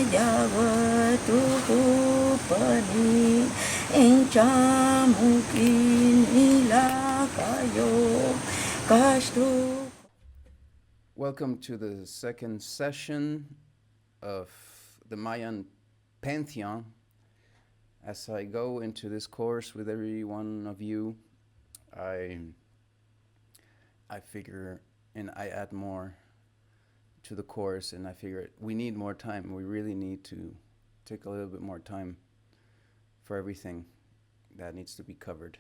yawatuhu pani enchamukin nila kayo kastu. Welcome to the second session of the Mayan Pantheon. As I go into this course with every one of you, I figure, and I add more to the course, and I figure we need more time. We really need to take a little bit more time for everything that needs to be covered.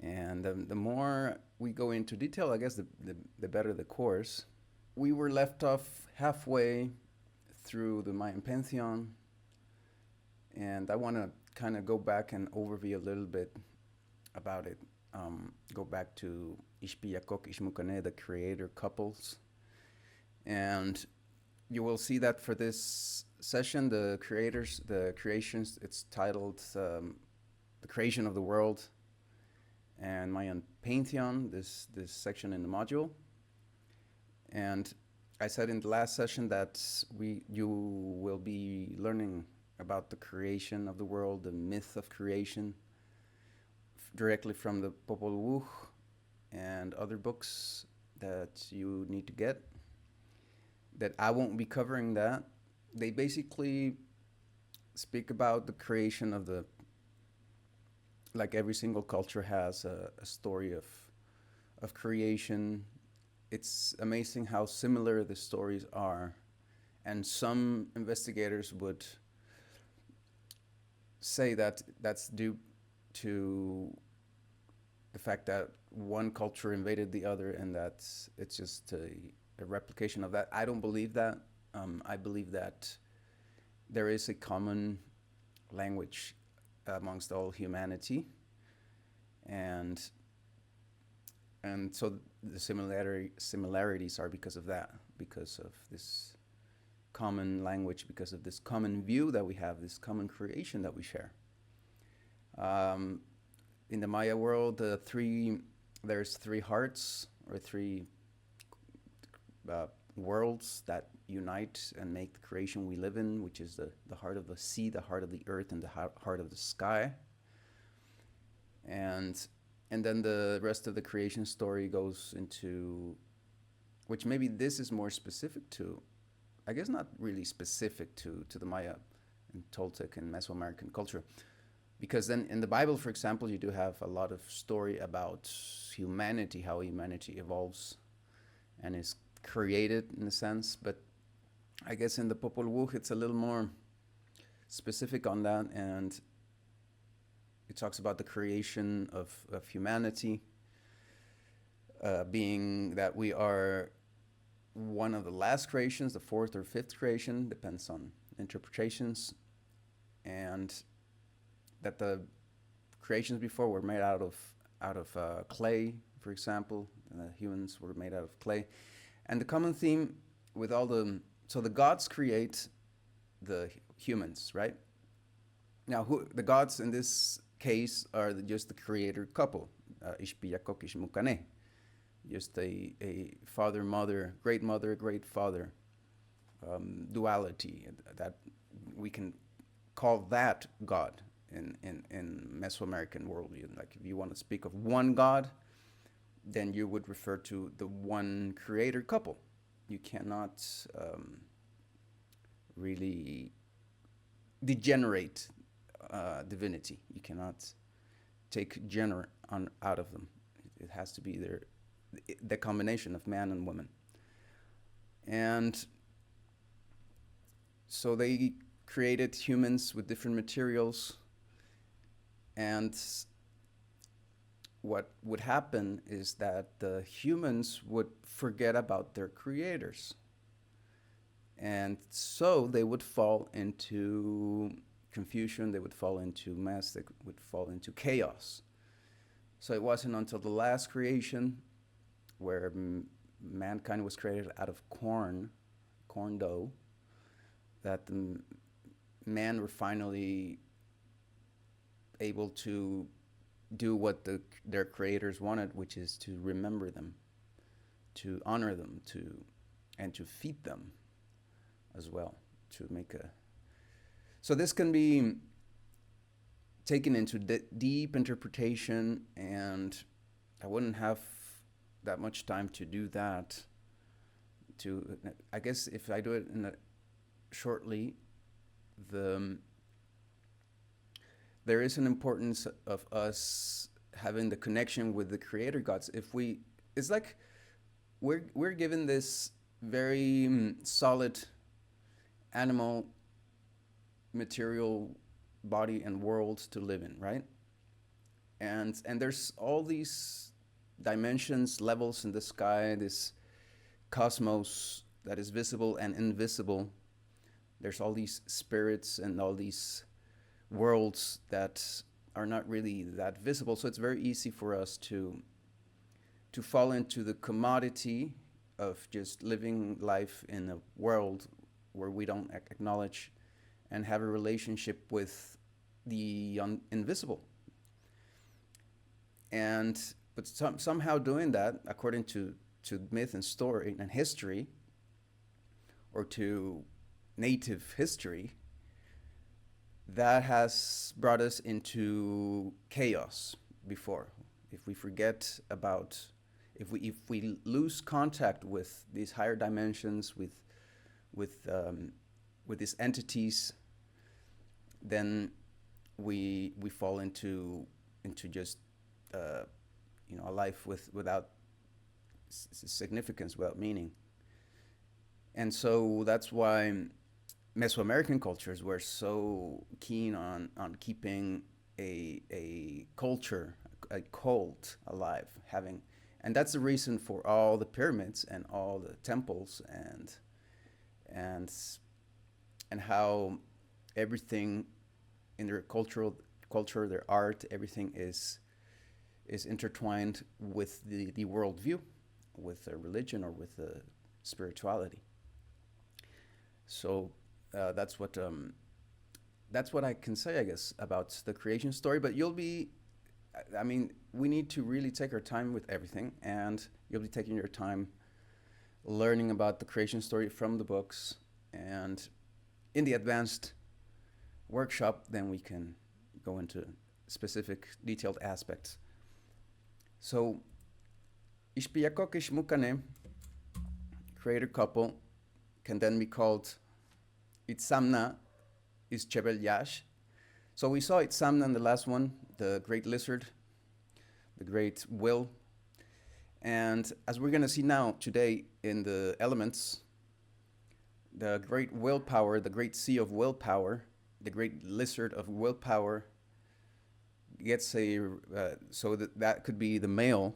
And the more we go into detail, I guess the better the course. We were left off halfway through the Mayan Pantheon, and I want to kind of go back and overview a little bit about it. Go back to Ixpiyakok, Ixmucane, the creator couples. And you will see that for this session, the creations, it's titled The Creation of the World and Mayan Pantheon, this section in the module. And I said in the last session that you will be learning about the creation of the world, the myth of creation, directly from the Popol Vuh and other books that you need to get. That I won't be covering that. They basically speak about the creation of like every single culture has a story of creation. It's amazing how similar the stories are, and some investigators would say that that's due to the fact that one culture invaded the other, and it's just a replication of that. I don't believe that. I believe that there is a common language amongst all humanity, and so the similarities are because of that, because of this common language, because of this common view that we have, this common creation that we share. In the Maya world, there's three hearts, or three worlds that unite and make the creation we live in, which is the heart of the sea, the heart of the earth, and the heart of the sky. And then the rest of the creation story goes into, which maybe this is more specific to, I guess not really specific to the Maya and Toltec and Mesoamerican culture. Because then in the Bible, for example, you do have a lot of story about humanity, how humanity evolves and is created in a sense. But I guess in the Popol Vuh, it's a little more specific on that, and it talks about the creation of humanity, being that we are one of the last creations, the fourth or fifth creation, depends on interpretations, and that the creations before were made out of clay, for example, and the humans were made out of clay. And the common theme with so the gods create the humans, right? Now, the gods in this case are just the creator couple, Ixpiyakok, Ixmucane, just a father, mother, great father, duality, that we can call that God in Mesoamerican worldview. Like if you want to speak of one God, then you would refer to the one creator couple. You cannot really degenerate divinity. You cannot take gender out of them. It has to be the combination of man and woman. And so they created humans with different materials, and what would happen is that the humans would forget about their creators. And so they would fall into confusion, they would fall into mess, they would fall into chaos. So it wasn't until the last creation, where mankind was created out of corn dough, that the men were finally able to do what their creators wanted, which is to remember them, to honor them, and to feed them as well. make a. So this can be taken into deep interpretation, and I wouldn't have that much time to do that. To I guess if I do it in a shortly, the there is an importance of us having the connection with the creator gods. If we, it's like we're given this very solid animal material body and world to live in, right? And there's all these dimensions, levels in the sky, this cosmos that is visible and invisible. There's all these spirits and all these worlds that are not really that visible. So it's very easy for us to fall into the commodity of just living life in a world where we don't acknowledge and have a relationship with the invisible. And but somehow doing that, according to myth and story and history, or to native history, that has brought us into chaos before. If we forget about, if we lose contact with these higher dimensions, with these entities, then we fall into just a life without significance, without meaning. And so that's why Mesoamerican cultures were so keen on keeping a culture, a cult alive, and that's the reason for all the pyramids and all the temples and how everything in their culture, their art, everything is intertwined with the worldview, with a religion or with a spirituality. So that's what I can say, I guess, about the creation story. But we need to really take our time with everything, and you'll be taking your time learning about the creation story from the books. And in the advanced workshop, then we can go into specific, detailed aspects. So, Ishpiyakok Ishmukane, creator couple, can then be called Itzamna Ischebel Yash. So we saw Itzamna in the last one, the great lizard, the great will. And as we're going to see now today in the elements, the great willpower, the great sea of willpower, the great lizard of willpower gets so that could be the male,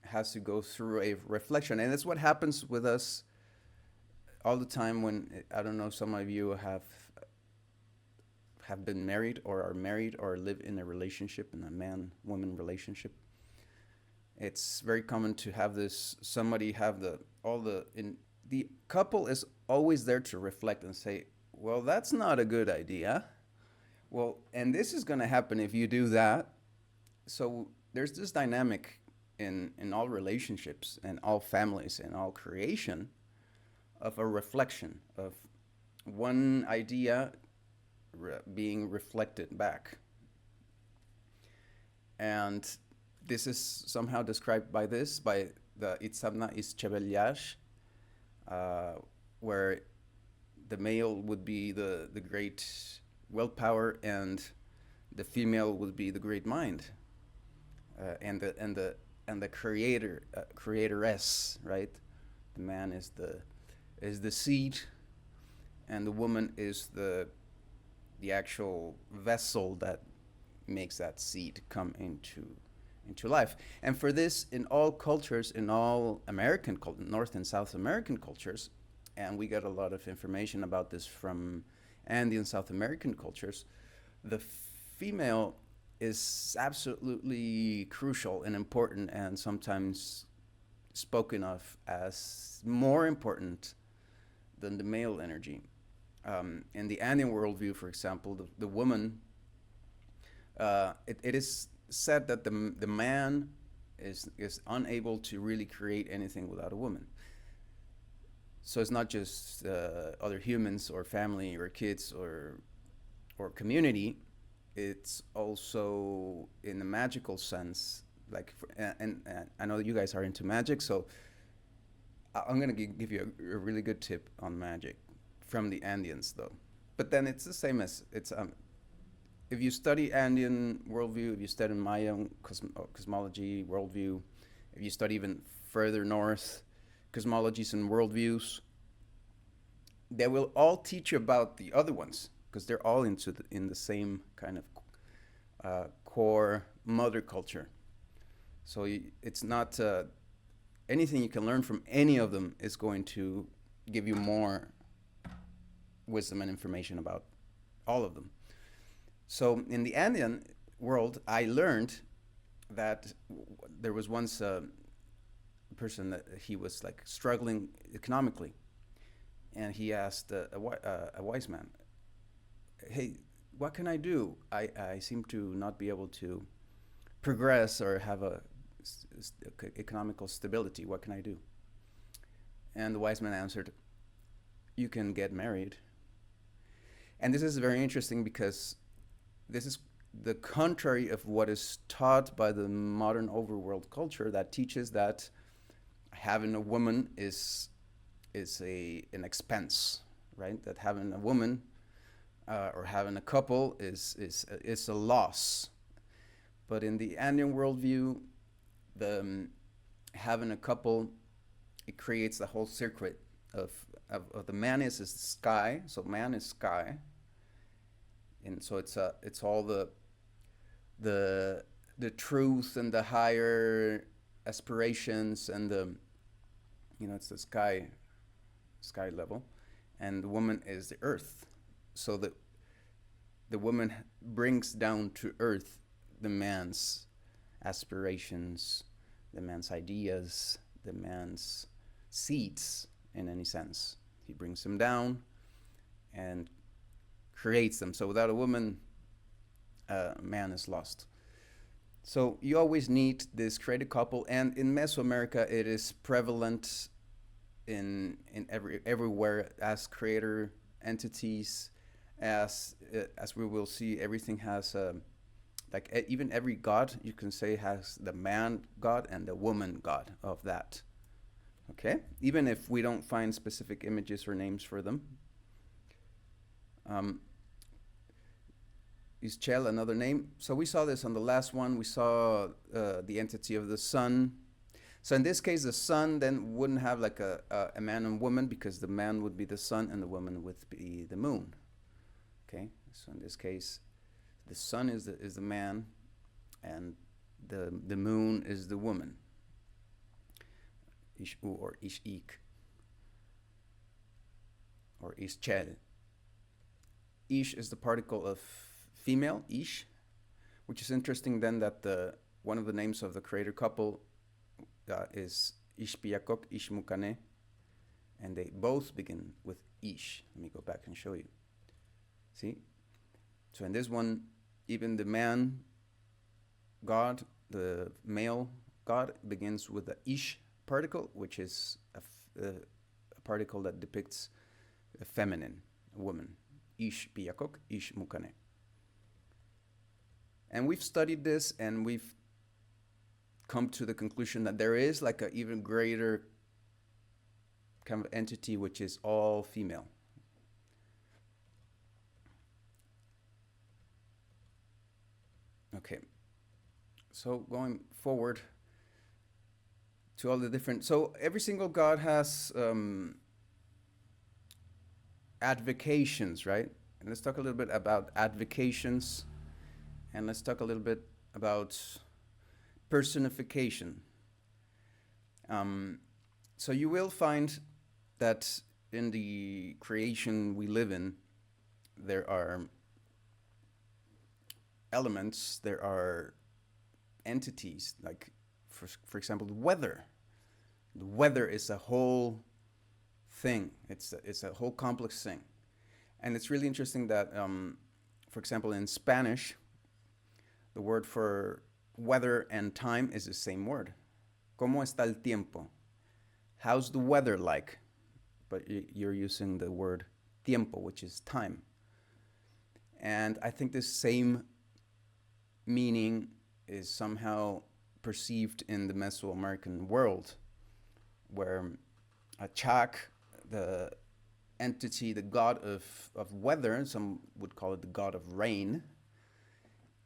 has to go through a reflection. And that's what happens with us all the time when, I don't know, some of you have been married or are married or live in a relationship, in a man-woman relationship. It's very common to have this, somebody have the couple is always there to reflect and say, well, that's not a good idea. Well, and this is going to happen if you do that. So there's this dynamic in all relationships and all families and all creation of a reflection, of one idea being reflected back. And this is somehow described by the Itzamna Ischebel Yash, where the male would be the great willpower and the female would be the great mind, and the creatoress, right? The man is the seed, and the woman is the actual vessel that makes that seed come into life. And for this, in all cultures, in all American North and South American cultures, and we got a lot of information about this from Andean South American cultures, the female is absolutely crucial and important, and sometimes spoken of as more important than the male energy. In the Andean worldview, for example, the woman, it is said that the man is unable to really create anything without a woman. So it's not just other humans or family or kids or community. It's also in the magical sense. Like, and I know you guys are into magic, so I'm gonna give you a really good tip on magic from the Andeans, though. But then it's the same as it's if you study Andean worldview, if you study Mayan cosmology worldview, if you study even further north cosmologies and worldviews, they will all teach you about the other ones because they're all in the same kind of core mother culture. So it's not anything you can learn from any of them is going to give you more wisdom and information about all of them. So in the Andean world, I learned that there was once a person that he was like struggling economically, and he asked a wise man, "Hey, what can I do? I seem to not be able to progress or have a economical stability. What can I do?" And the wise man answered, "You can get married." And this is very interesting because this is the contrary of what is taught by the modern overworld culture that teaches that having a woman is an expense, right? That having a woman or having a couple is a loss. But in the Andean worldview, the having a couple, it creates the whole circuit of the man is the sky, so man is sky, and so it's all the truth and the higher aspirations and it's the sky level, and the woman is the earth, so the woman brings down to earth the man's aspirations, the man's ideas, the man's seeds in any sense. He brings them down and creates them. So without a woman, man is lost. So you always need this created couple, and in Mesoamerica it is prevalent in everywhere as creator entities, as we will see. Everything has even every god you can say has the man god and the woman god of that. Okay, even if we don't find specific images or names for them. Is Chel another name? So we saw this on the last one. We saw the entity of the sun. So in this case, the sun then wouldn't have like a man and woman, because the man would be the sun and the woman would be the moon. Okay, so in this case, the sun is the man, and the moon is the woman. Ishu or Ishik or Ischel. Ish is the particle of female, Ish, which is interesting then that one of the names of the creator couple is Ishpiakok, Ishmukane, and they both begin with Ish. Let me go back and show you. See? So in this one, even the man god, the male god, begins with the Ish particle, which is a particle that depicts a feminine, a woman. Ish Piakok, Ish Mukane. And we've studied this, and we've come to the conclusion that there is like an even greater kind of entity, which is all female. Okay, so going forward to all the different, so every single god has advocations, right? And let's talk a little bit about advocations, and let's talk a little bit about personification. So you will find that in the creation we live in, there are elements, there are entities, like for example, the weather. The weather is a whole thing. It's a whole complex thing. And it's really interesting that, for example, in Spanish, the word for weather and time is the same word. ¿Cómo está el tiempo? How's the weather like? but you're using the word tiempo, which is time. And I think this same meaning is somehow perceived in the Mesoamerican world, where Achak, the entity, the god of weather, some would call it the god of rain,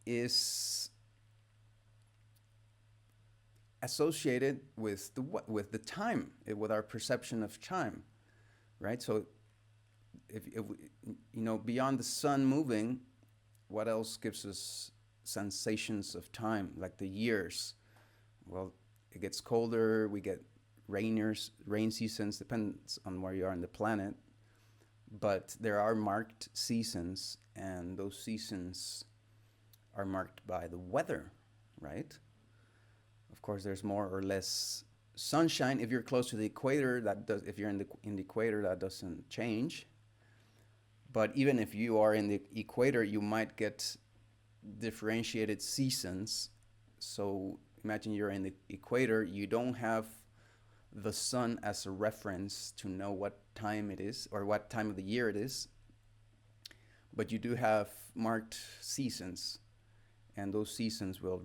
is associated with the time, with our perception of time, right? So if beyond the sun moving, what else gives us sensations of time, like the years? Well, it gets colder, we get rain seasons, depends on where you are on the planet, but there are marked seasons, and those seasons are marked by the weather, right? Of course, there's more or less sunshine. If you're close to the equator, if you're in the equator, that doesn't change. But even if you are in the equator, you might get differentiated seasons. So imagine you're in the equator, you don't have the sun as a reference to know what time it is or what time of the year it is, but you do have marked seasons, and those seasons will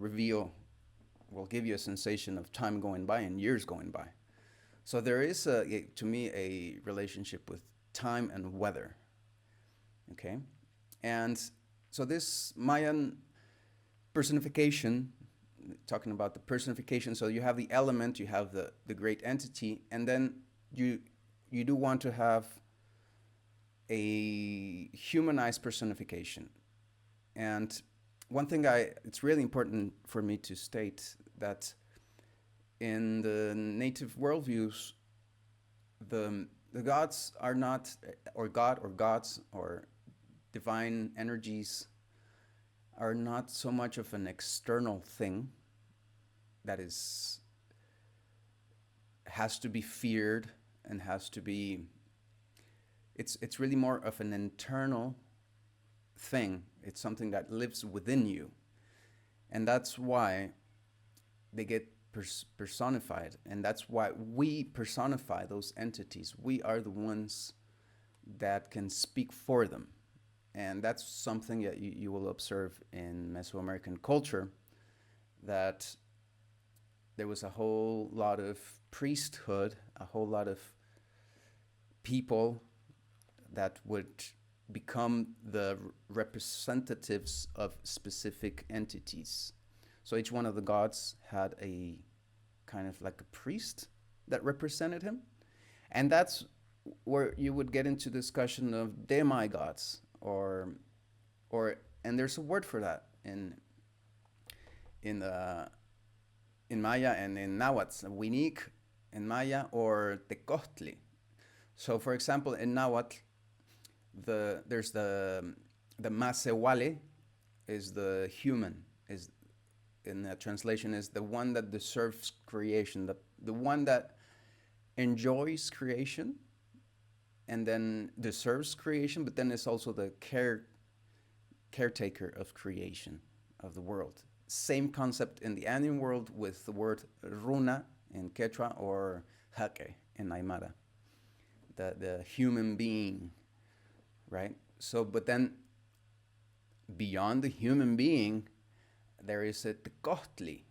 give you a sensation of time going by and years going by. So there is, to me, a relationship with time and weather. Okay, and so this Mayan personification, talking about the personification, so you have the element, you have the great entity, and then you do want to have a humanized personification. And one thing it's really important for me to state that in the native worldviews, the gods are not, or God or gods or divine energies are not so much of an external thing that has to be feared and has to be, it's really more of an internal thing. It's something that lives within you. And that's why they get personified. And that's why we personify those entities. We are the ones that can speak for them. And that's something that you will observe in Mesoamerican culture, that there was a whole lot of priesthood, a whole lot of people that would become the representatives of specific entities. So each one of the gods had a kind of like a priest that represented him. And that's where you would get into discussion of demigods, and there's a word for that in Maya and in Nahuatl, Winik in Maya, or Tecostli. So for example, in Nahuatl, there's the Masewale is the human, is in the translation is the one that deserves creation, the one that enjoys creation and then deserves creation, but then is also the caretaker of creation, of the world. Same concept in the animal world with the word runa in Quechua or jaque in Aymara, the human being, right? So, but then beyond the human being, there is a tecostli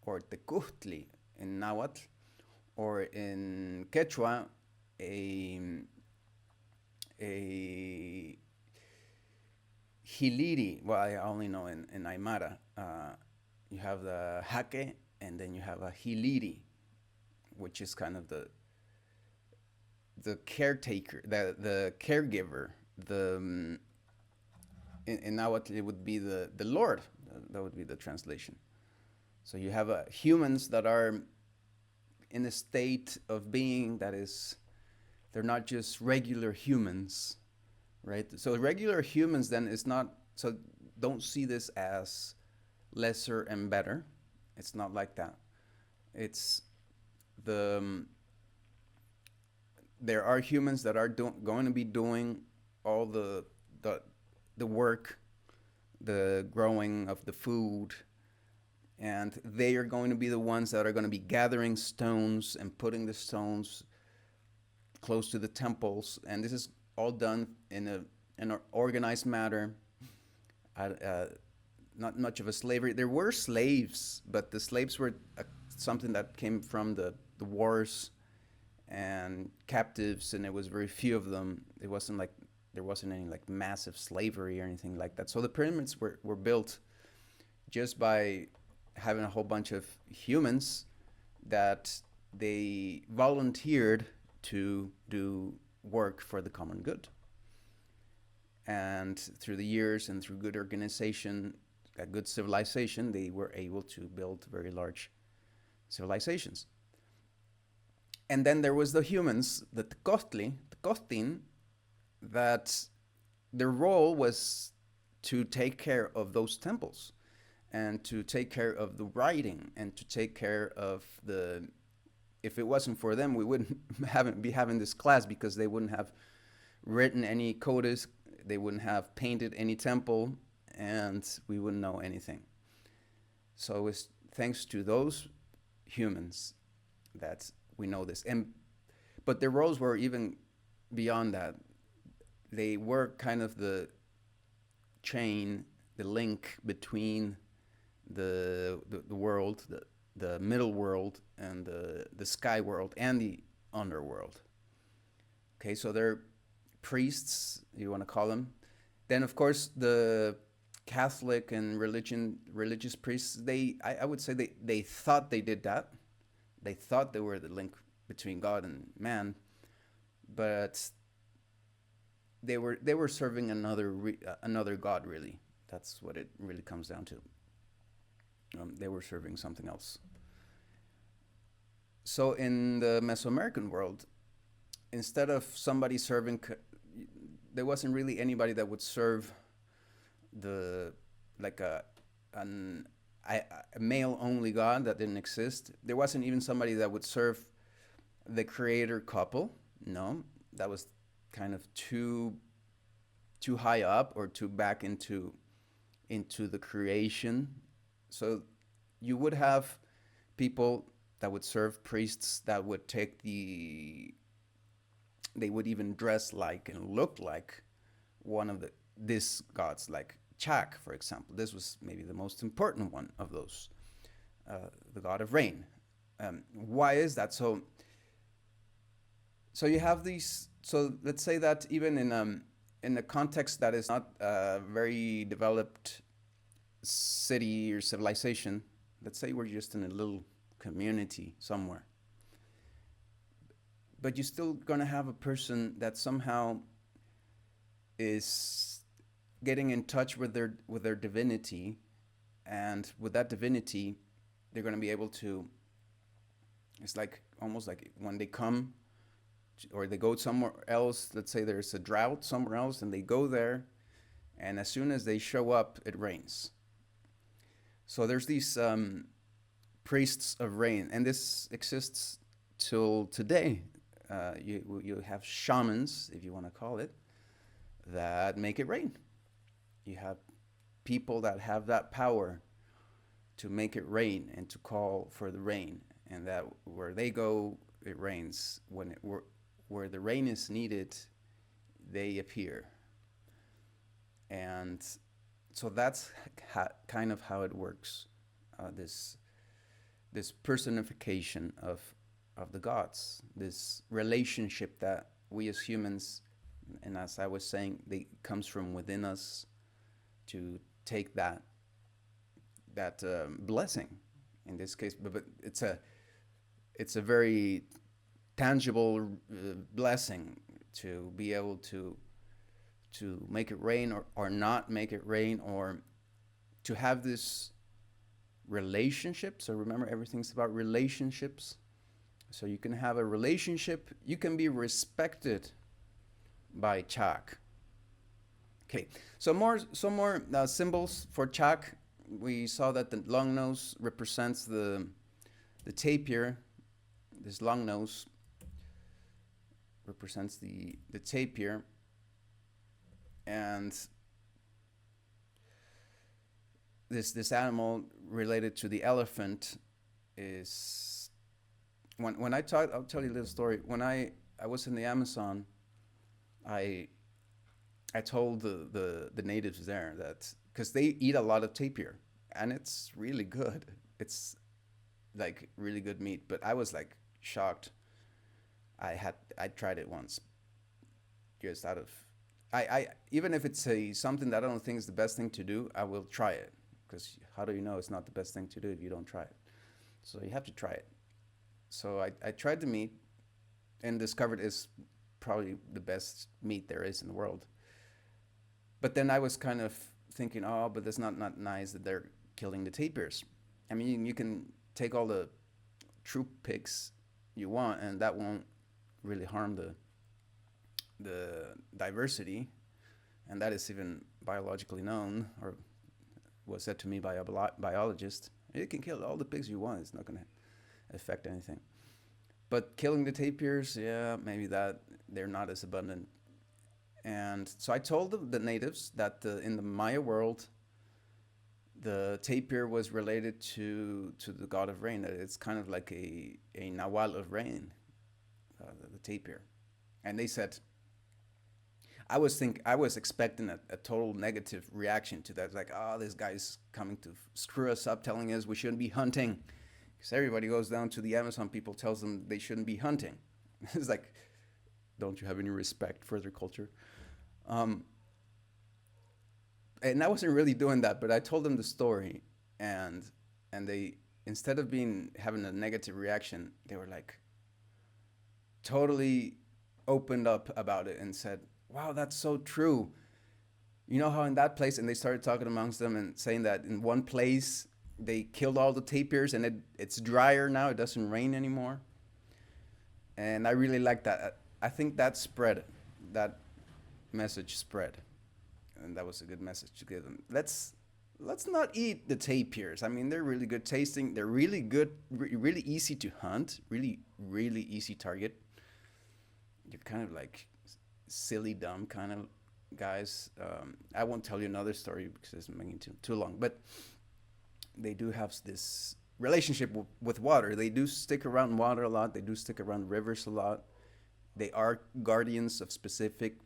or tecustli in Nahuatl, or in Quechua, a hiliri. Well, I only know in Aymara. You have the jaque, and then you have a hiliri, which is kind of the caretaker, the caregiver. In Nahuatl, it would be the Lord. That would be the translation. So you have humans that are in a state of being that is, they're not just regular humans, right? So regular humans then is not, so don't see this as lesser and better. It's not like that. It's there are humans that are going to be doing all the work, the growing of the food, and they are going to be the ones that are going to be gathering stones and putting the stones close to the temples, and this is all done in an organized manner. Not much of a slavery. There were slaves, but the slaves were something that came from the wars and captives, and it was very few of them. It wasn't like there wasn't any like massive slavery or anything like that. So the pyramids were built just by having a whole bunch of humans that they volunteered to do work for the common good. And through the years and through good organization, a good civilization, they were able to build very large civilizations. And then there was the humans, the Tecostin, that their role was to take care of those temples and to take care of the writing and to take care of the, if it wasn't for them, we wouldn't be having this class, because they wouldn't have written any codes, they wouldn't have painted any temple, and we wouldn't know anything. So it was thanks to those humans that we know this. But their roles were even beyond that. They were kind of the chain, the link between the world, the middle world, and the sky world and the underworld. Okay, so they're priests, you want to call them. Then, of course, the Catholic and religious priests, I would say they thought they did that. They thought they were the link between God and man, but they were serving another God, really. That's what it really comes down to. They were serving something else. So in the Mesoamerican world, instead of somebody serving, there wasn't really anybody that would serve like a male only God. That didn't exist. There wasn't even somebody that would serve the creator couple. No, that was kind of too high up or too back into the creation. So you would have people that would serve priests that would they would even dress like and look like one of these gods, like Chak, for example. This was maybe the most important one of those, the god of rain. Why is that? So you have these. So let's say that even in a context that is not a very developed city or civilization, let's say we're just in a little community somewhere, but you're still gonna have a person that somehow is getting in touch with their divinity, and with that divinity, they're gonna be able to. It's like almost like when they come, or they go somewhere else. Let's say there's a drought somewhere else, and they go there, and as soon as they show up, it rains. So there's these priests of rain, and this exists till today. You have shamans, if you want to call it, that make it rain. You have people that have that power to make it rain and to call for the rain, and that where they go, it rains. Where the rain is needed, they appear. And so that's kind of how it works. This personification of the gods, this relationship that we as humans, and as I was saying, they comes from within us to take that blessing in this case, but it's a very tangible blessing to be able to make it rain or not make it rain, or to have this relationship. So remember, everything's about relationships. So you can have a relationship, you can be respected by Chak. Okay, so some more symbols for Chak. We saw that the long nose represents the tapir. This long nose represents the tapir, and this animal related to the elephant is when I talk. I'll tell you a little story. When I I was in the Amazon, I I told the natives there that because they eat a lot of tapir, and it's really good. It's like really good meat. But I was like shocked. I tried it once, just out of I even if it's a something that I don't think is the best thing to do, I will try it because how do you know it's not the best thing to do if you don't try it? So you have to try it. So I tried the meat and discovered it's probably the best meat there is in the world. But then I was kind of thinking, oh, but that's not nice that they're killing the tapirs. I mean, you can take all the troop picks you want, and that won't really harm the diversity, and that is even biologically known, or was said to me by a biologist. You can kill all the pigs you want; it's not going to affect anything. But killing the tapirs, yeah, maybe that they're not as abundant. And so I told the natives that in the Maya world, the tapir was related to the god of rain. That it's kind of like a Nahual of rain, the tapir. And they said, I was expecting a total negative reaction to that. Like, oh, this guy's coming to screw us up, telling us we shouldn't be hunting, because everybody goes down to the Amazon. People tells them they shouldn't be hunting. It's like, don't you have any respect for their culture? Um, and I wasn't really doing that, but I told them the story, and they, instead of being having a negative reaction, they were like totally opened up about it and said, "Wow, that's so true. You know how in that place," and they started talking amongst them and saying that in one place they killed all the tapirs and it's drier now. It doesn't rain anymore, and I really like that. I think that spread, that message spread, and that was a good message to give them. Let's not eat the tapirs. I mean, they're really good tasting. They're really good, really easy to hunt. Really easy target. You're kind of like silly, dumb kind of guys. I won't tell you another story because it's making too long. But they do have this relationship with water. They do stick around water a lot. They do stick around rivers a lot. They are guardians of specific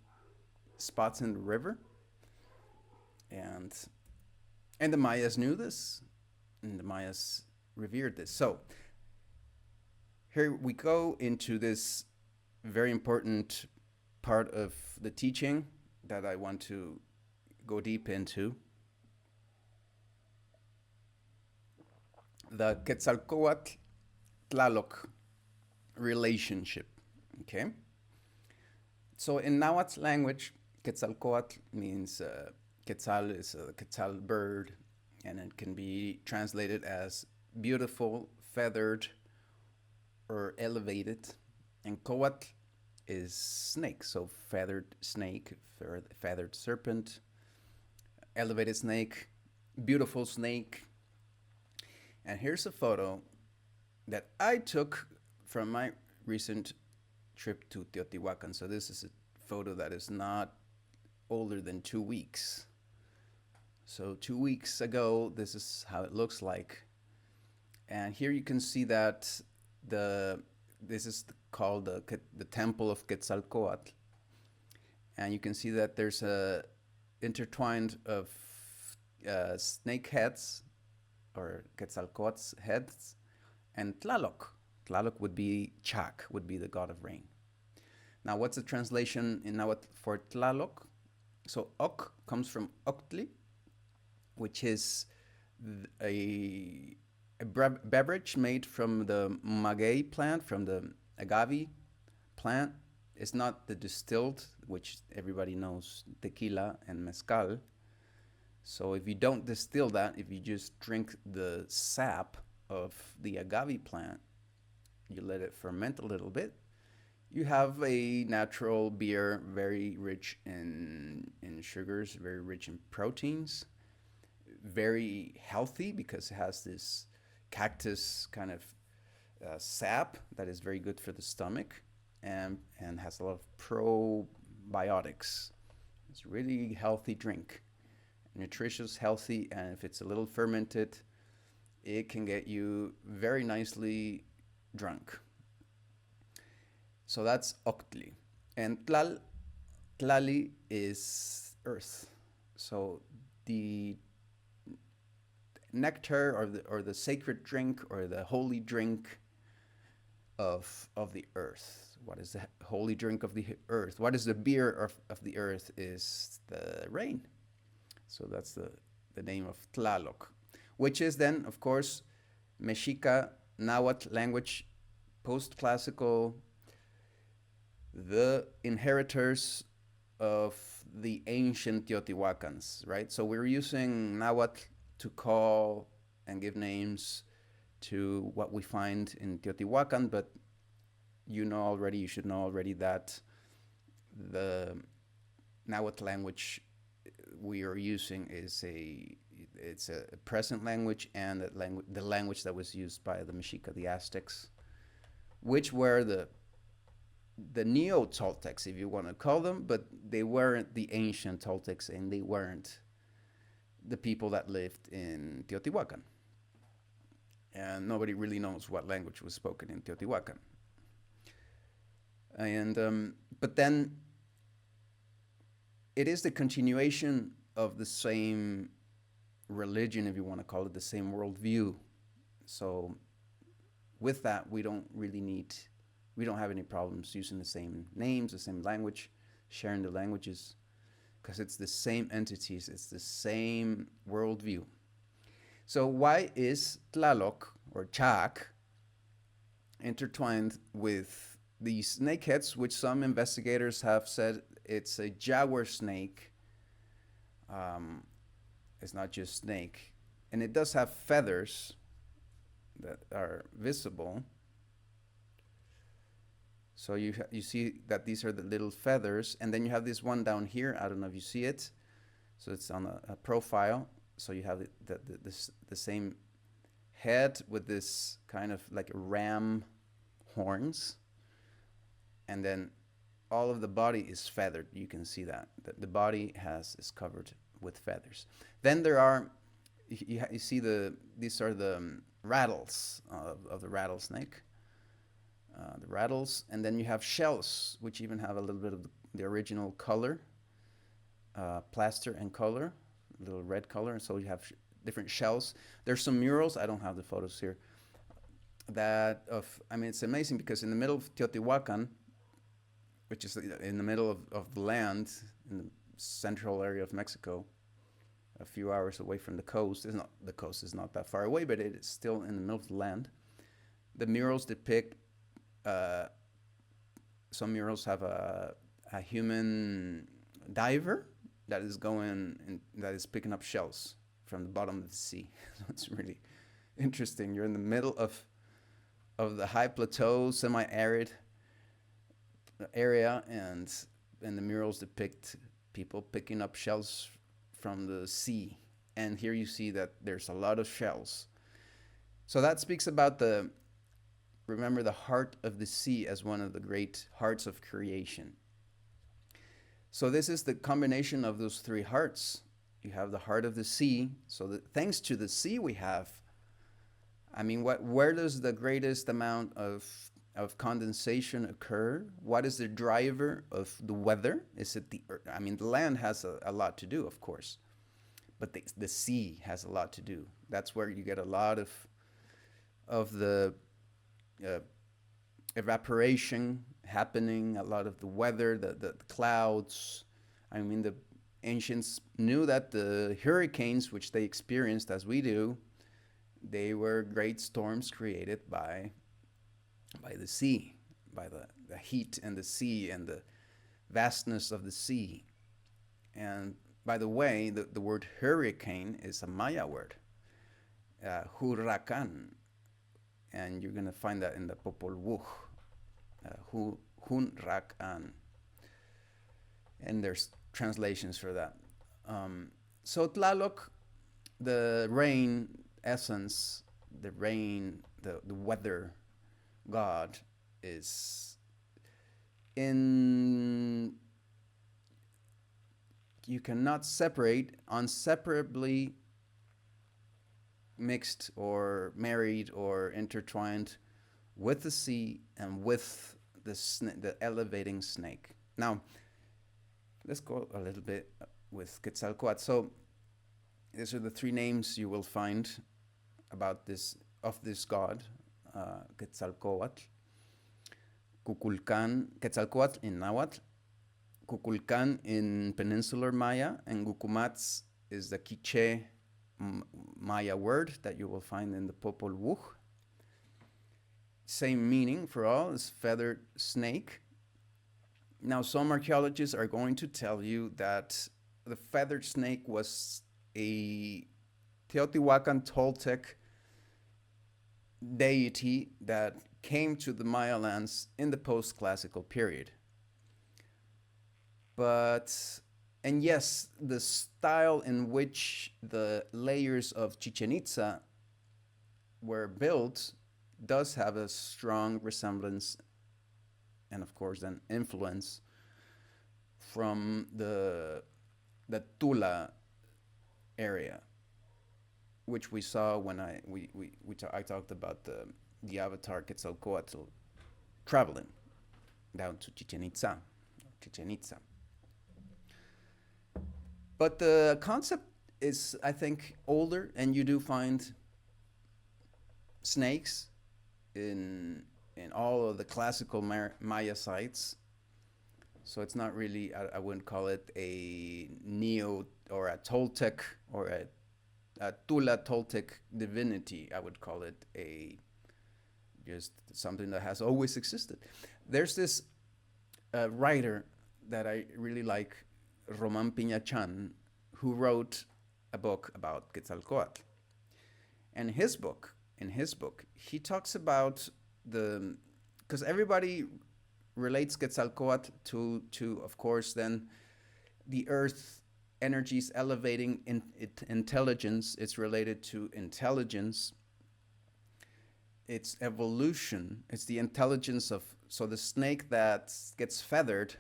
spots in the river, and the Mayas knew this, and the Mayas revered this. So here we go into this very important part of the teaching that I want to go deep into. The Quetzalcoatl Tlaloc relationship. Okay? So in Nahuatl language, Quetzalcoatl means Quetzal is a Quetzal bird, and it can be translated as beautiful, feathered, or elevated. And Coatl is snake, so feathered snake, feathered serpent, elevated snake, beautiful snake. And here's a photo that I took from my recent trip to Teotihuacan. So this is a photo that is not older than 2 weeks. So 2 weeks ago, this is how it looks like. And here you can see that this is called the Temple of Quetzalcoatl. And you can see that there's a intertwined of snake heads, or Quetzalcoatl's heads, and Tlaloc. Tlaloc would be Chak, would be the god of rain. Now, what's the translation in Nahuatl for Tlaloc? So Ok comes from Octli, which is a beverage made from the maguey plant, from the agave plant. It's not the distilled, which everybody knows, tequila and mezcal. So if you don't distill that, if you just drink the sap of the agave plant, you let it ferment a little bit, you have a natural beer, very rich in sugars, very rich in proteins, very healthy because it has this cactus kind of sap that is very good for the stomach, and has a lot of probiotics. It's a really healthy drink, nutritious, healthy, and if it's a little fermented, it can get you very nicely drunk. So that's Octli. And Tlali is earth. So the nectar or the sacred drink or the holy drink of the earth. What is the holy drink of the earth? What is the beer of the earth? Is the rain. So that's the name of Tlaloc, which is then, of course, Mexica Nahuatl language, post-classical, the inheritors of the ancient Teotihuacans, right? So we're using Nahuatl to call and give names to what we find in Teotihuacan, but you should know already that the Nahuatl language we are using is it's a present language and the language that was used by the Mexica, the Aztecs, which were the Neo-Toltecs, if you want to call them, but they weren't the ancient Toltecs, and they weren't the people that lived in Teotihuacan. And nobody really knows what language was spoken in Teotihuacan. And but then it is the continuation of the same religion, if you want to call it, the same worldview. So with that, we don't have any problems using the same names, the same language, sharing the languages, because it's the same entities, it's the same worldview. So why is Tlaloc or Chak intertwined with these snakeheads, which some investigators have said it's a jaguar snake? It's not just snake, and it does have feathers that are visible. So you see that these are the little feathers, and then you have this one down here. I don't know if you see it. So it's on a profile. So you have the same head with this kind of like ram horns, and then all of the body is feathered. You can see that the body is covered with feathers. Then there are you see these are the rattles of the rattlesnake. The rattles, and then you have shells, which even have a little bit of the original color, plaster and color, a little red color. So you have different shells. There's some murals. I don't have the photos here. It's amazing because in the middle of Teotihuacan, which is in the middle of the land, in the central area of Mexico, a few hours away from the coast. The coast is not that far away, but it is still in the middle of the land. The murals depict. Some murals have a human diver that is picking up shells from the bottom of the sea. So it's really interesting. You're in the middle of the high plateau, semi-arid area, and the murals depict people picking up shells from the sea. And here you see that there's a lot of shells. So that speaks about remember the heart of the sea as one of the great hearts of creation. So this is the combination of those three hearts. You have the heart of the sea. So that thanks to the sea we have, where does the greatest amount of condensation occur? What is the driver of the weather? Is it the land has a lot to do, of course, but the sea has a lot to do. That's where you get a lot of the evaporation happening, a lot of the weather, the clouds. The ancients knew that the hurricanes, which they experienced as we do, they were great storms created by the sea, by the heat and the sea and the vastness of the sea. And by the way, the word hurricane is a Maya word, huracan. And you're going to find that in the Popol Vuh, Hunrakan. And there's translations for that. So Tlaloc, the rain essence, the weather god, is you cannot inseparably mixed or married or intertwined with the sea and with the elevating snake. Now, let's go a little bit with Quetzalcoatl. So, these are the three names you will find about this god, Quetzalcoatl. Kukulkan, Quetzalcoatl in Nahuatl, Kukulkan in Peninsular Maya, and Gucumatz is the Quiche Maya word that you will find in the Popol Vuh. Same meaning for all, is feathered snake. Now, some archaeologists are going to tell you that the feathered snake was a Teotihuacan Toltec deity that came to the Maya lands in the post-classical period. And yes, the style in which the layers of Chichen Itza were built does have a strong resemblance and, of course, then influence from the Tula area, which we saw when I talked about the avatar Quetzalcoatl traveling down to Chichen Itza. But the concept is, I think, older, and you do find snakes in all of the classical Maya sites. So it's not really, I wouldn't call it a Neo or a Toltec or a Tula Toltec divinity. I would call it just something that has always existed. There's this writer that I really like, Roman Piñachan, who wrote a book about Quetzalcoatl. And in his book, he talks about because everybody relates Quetzalcoatl to, of course, then the earth energies elevating intelligence. It's related to intelligence. It's evolution. It's the intelligence so the snake that gets feathered,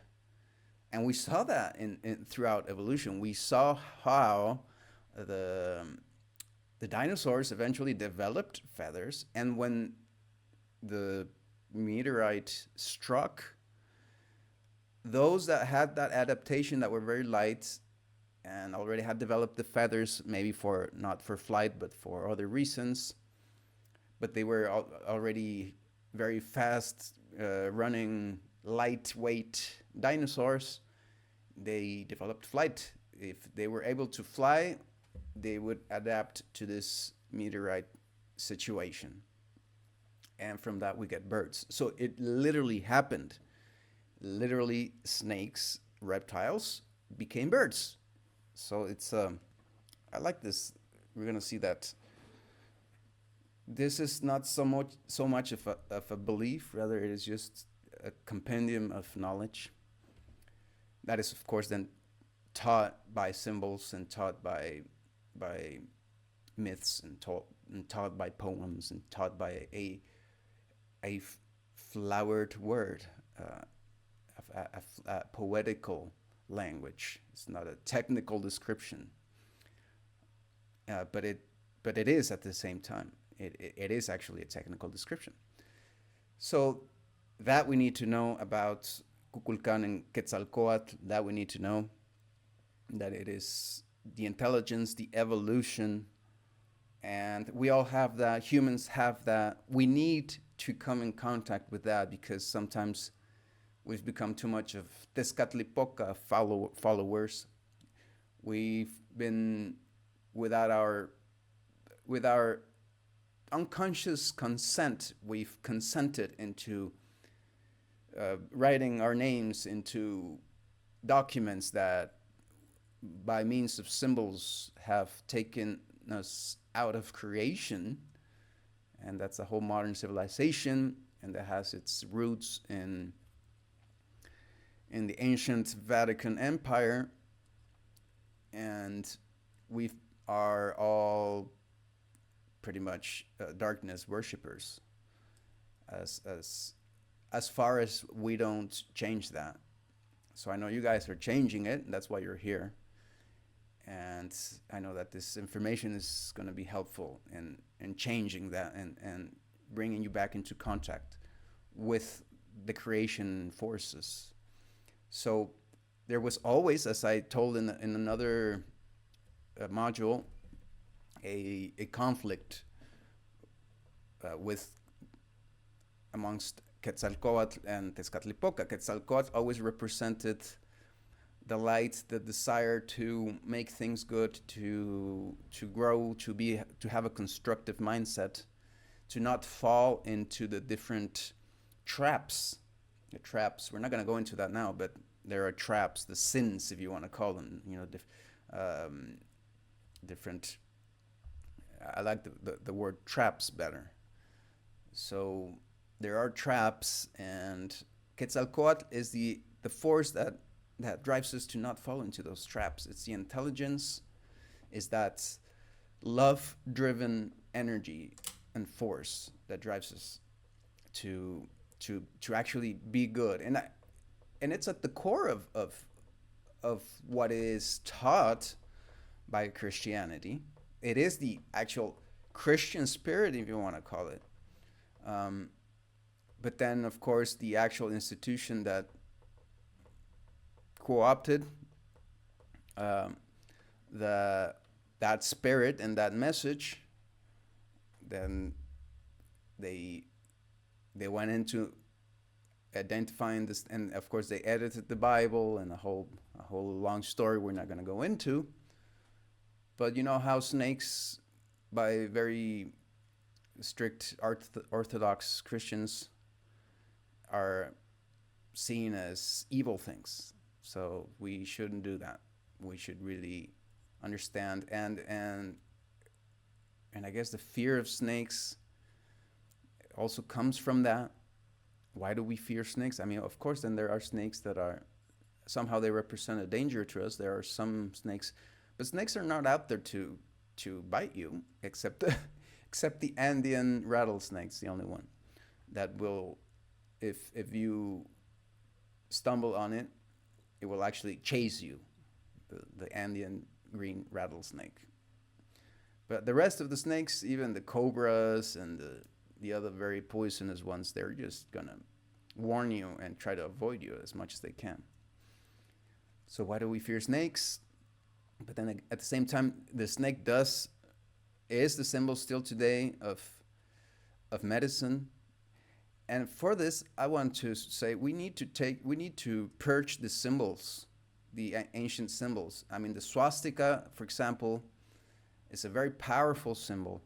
and we saw that throughout evolution. We saw how the dinosaurs eventually developed feathers, and when the meteorite struck, those that had that adaptation, that were very light and already had developed the feathers, maybe not for flight but for other reasons, but they were already very fast running, lightweight dinosaurs, they developed flight. If they were able to fly, they would adapt to this meteorite situation. And from that, we get birds. So it literally happened. Literally, snakes, reptiles became birds. So it's, I like this. We're going to see that this is not so much of a belief, rather it is just a compendium of knowledge that is, of course, then taught by symbols and taught by myths and taught by poems and taught by a flowered word, a poetical language. It's not a technical description, but it is at the same time. It is actually a technical description. So that we need to know about Kukulkan and Quetzalcoatl, that we need to know that it is the intelligence, the evolution, and we all have that, humans have that. We need to come in contact with that because sometimes we've become too much of Tezcatlipoca followers. We've been with our unconscious consent, we've consented into writing our names into documents that by means of symbols have taken us out of creation, and that's a whole modern civilization, and that has its roots in the ancient Vatican Empire, and we are all pretty much darkness worshippers as far as we don't change that. So I know you guys are changing it, and that's why you're here. And I know that this information is going to be helpful in changing that and bringing you back into contact with the creation forces. So there was always, as I told in another module, a conflict with amongst Quetzalcoatl and Tezcatlipoca. Quetzalcoatl always represented the light, the desire to make things good, to grow, to have a constructive mindset, to not fall into the different traps. The traps. We're not going to go into that now, but there are traps, the sins, if you want to call them. Different. I like the word traps better. So there are traps, and Quetzalcoatl is the force that drives us to not fall into those traps. It's the intelligence, is that love-driven energy and force that drives us to actually be good, and it's at the core of what is taught by Christianity. It is the actual Christian spirit, if you want to call it. But then, of course, the actual institution that co-opted that spirit and that message, then they went into identifying this, and of course they edited the Bible and a whole long story we're not going to go into. But you know how snakes, by very strict Orthodox Christians, are seen as evil things. So we shouldn't do that. We should really understand, and I guess the fear of snakes also comes from that. Why do we fear snakes? I mean, of course, then there are snakes that are somehow they represent a danger to us. There are some snakes, but snakes are not out there to bite you, except the Andean rattlesnake's the only one that will, if you stumble on it, it will actually chase you, the Andean green rattlesnake. But the rest of the snakes, even the cobras and the other very poisonous ones, they're just gonna warn you and try to avoid you as much as they can. So why do we fear snakes? But then at the same time, the snake is the symbol still today of medicine. And for this, I want to say we need to purge the symbols, the ancient symbols. I mean, the swastika, for example, is a very powerful symbol.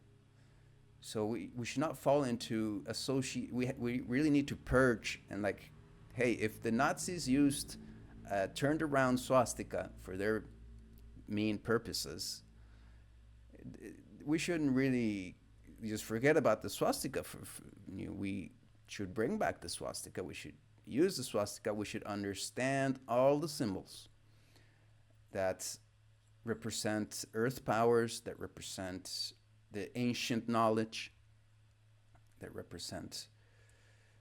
So we should not fall into associate. We really need to purge and like, hey, if the Nazis used turned around swastika for their mean purposes, we shouldn't really just forget about the swastika. We should bring back the swastika. We should use the swastika. We should understand all the symbols that represent earth powers, that represent the ancient knowledge, that represent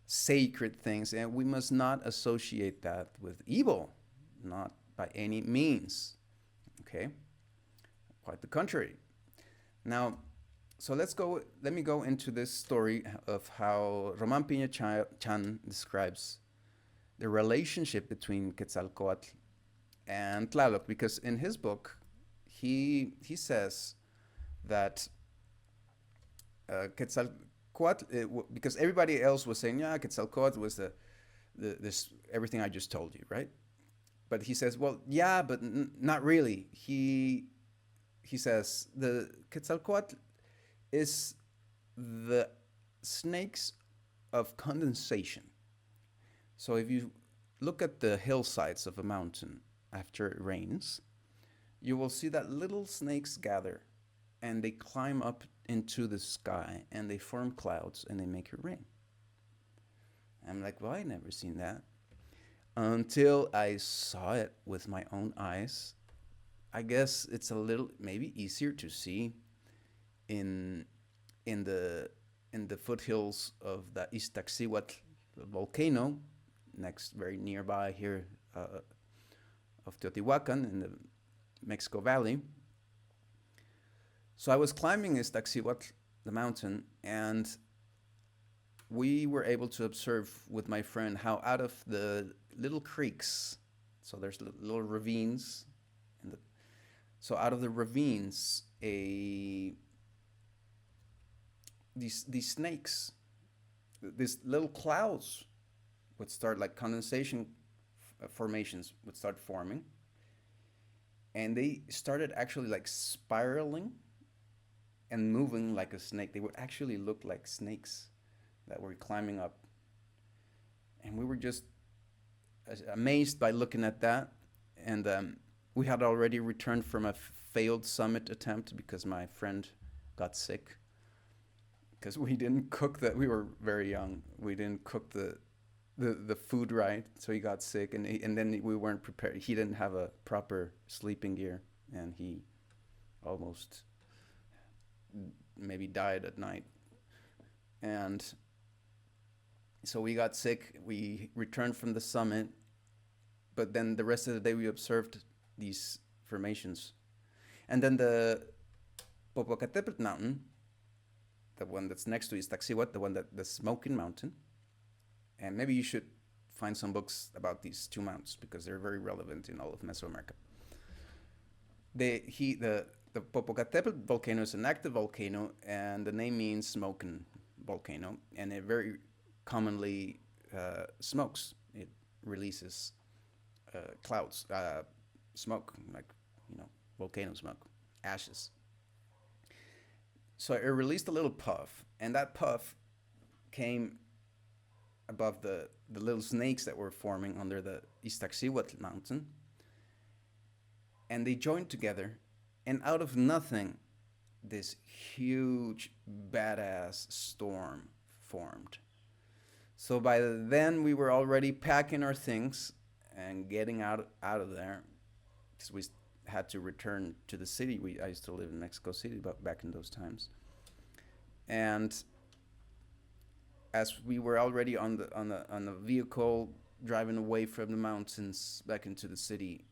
sacred things. And we must not associate that with evil, not by any means. Okay? Quite the contrary. Now, so let me go into this story of how Roman Piña Chan describes the relationship between Quetzalcoatl and Tlaloc, because in his book, he says that Quetzalcoatl, because everybody else was saying, yeah, Quetzalcoatl was this everything I just told you, right? But he says, well, yeah, but not really. He says the Quetzalcoatl is the snakes of condensation. So if you look at the hillsides of a mountain after it rains, you will see that little snakes gather and they climb up into the sky and they form clouds and they make it rain. I'm like, well, I never seen that until I saw it with my own eyes. I guess it's a little maybe easier to see in the foothills of the Iztaccíhuatl volcano, very nearby here of Teotihuacan in the Mexico Valley. So I was climbing Iztaccíhuatl, the mountain, and we were able to observe with my friend how out of the little creeks, so there's little ravines, and so out of the ravines, these snakes, these little clouds would start, like condensation formations would start forming, and they started actually like spiraling and moving like a snake. They would actually look like snakes that were climbing up, and we were just amazed by looking at that. And we had already returned from a failed summit attempt because my friend got sick because we didn't cook that. We were very young. We didn't cook the food right, so he got sick, and then we weren't prepared. He didn't have a proper sleeping gear, and he almost maybe died at night. And so we got sick. We returned from the summit, but then the rest of the day we observed these formations. And then the Popocatépetl mountain, the one that's next to Iztaccíhuatl, the Smoking Mountain. And maybe you should find some books about these two mountains because they're very relevant in all of Mesoamerica. The Popocatépetl volcano is an active volcano, and the name means smoking volcano, and it very commonly smokes. It releases clouds, smoke, like, volcano smoke, ashes. So it released a little puff, and that puff came above the little snakes that were forming under the Iztaccíhuatl mountain, and they joined together, and out of nothing, this huge badass storm formed. So by then we were already packing our things and getting out of there, because we had to return to the city. I used to live in Mexico City back in those times, and as we were already on the vehicle driving away from the mountains back into the city,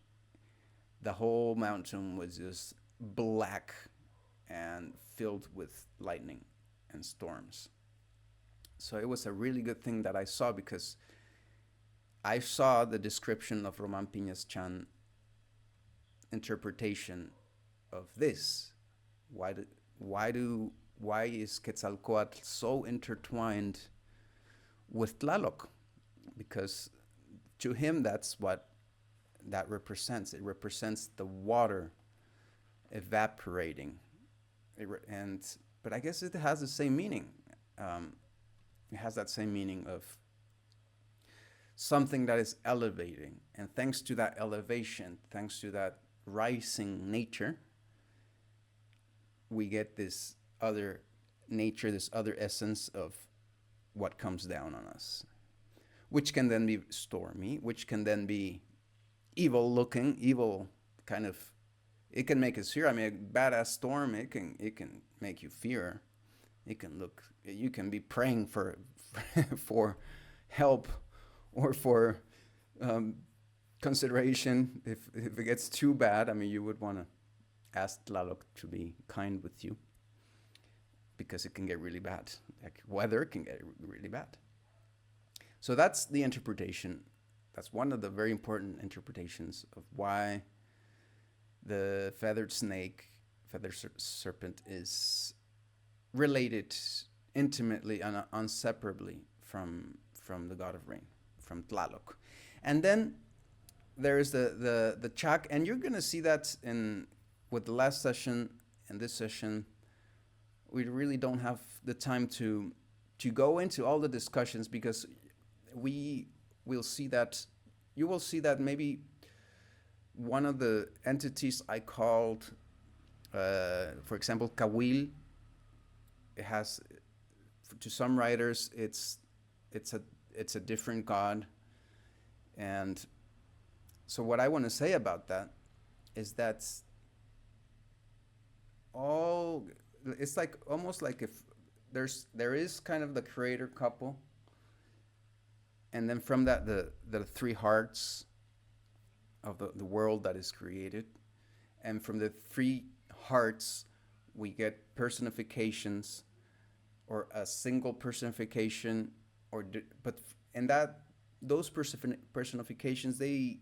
the whole mountain was just black and filled with lightning and storms. So it was a really good thing that I saw, because I saw the description of Roman Piñas Chan interpretation of this. Why is Quetzalcoatl so intertwined with Tlaloc? Because to him, that's what that represents. It represents the water evaporating, but I guess it has the same meaning. It has that same meaning of something that is elevating, and thanks to that elevation, thanks to that rising nature, we get this other nature, this other essence of what comes down on us, which can then be stormy, which can then be evil looking, evil kind of. It can make us fear. I mean, a badass storm, it can make you fear. It can look. You can be praying for for help or for consideration. If it gets too bad, I mean, you would want to ask Tlaloc to be kind with you, because it can get really bad. Like weather can get really bad. So that's the interpretation. That's one of the very important interpretations of why the feathered serpent is related intimately and inseparably from the god of rain, from Tlaloc. And then there is the Chac, and you're gonna see that with the last session and this session. We really don't have the time to go into all the discussions, because we will see that, you will see that maybe one of the entities I called, for example, Kawil, it has, to some writers, it's a different god. And so what I want to say about that is that it's like almost like if there is kind of the creator couple, and then from that the three hearts of the world that is created, and from the three hearts we get personifications or a single personification, and that those personifications, they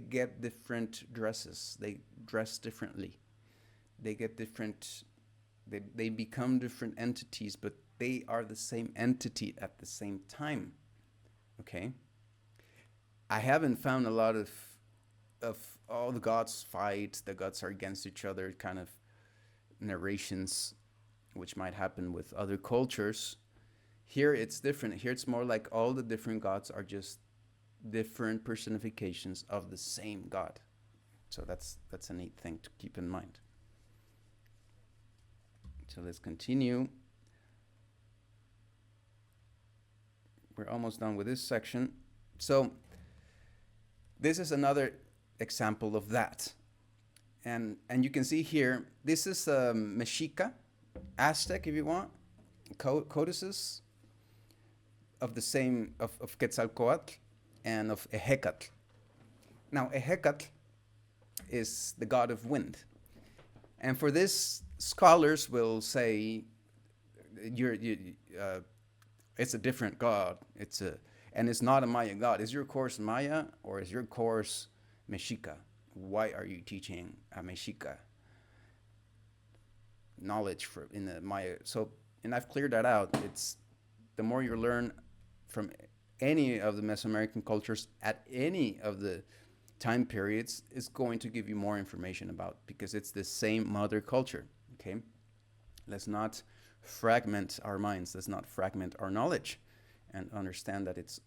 get different dresses. They dress differently. They get different. They become different entities, but they are the same entity at the same time. Okay. I haven't found a lot of all the gods fight, the gods are against each other kind of narrations, which might happen with other cultures. Here it's different. Here it's more like all the different gods are just different personifications of the same god. So that's a neat thing to keep in mind. So let's continue. We're almost done with this section. So this is another example of that. And you can see here, this is Mexica, Aztec if you want, codices of the same, of Quetzalcoatl and of Ehecatl. Now, Ehecatl is the god of wind. And for this, scholars will say, it's a different god. And it's not a Maya god. Is your course Maya or is your course Mexica? Why are you teaching a Mexica knowledge in the Maya? So, and I've cleared that out. It's the more you learn from any of the Mesoamerican cultures at any of the time periods, is going to give you more information about, because it's the same mother culture. Okay, let's not fragment our minds. Let's not fragment our knowledge, and understand that it's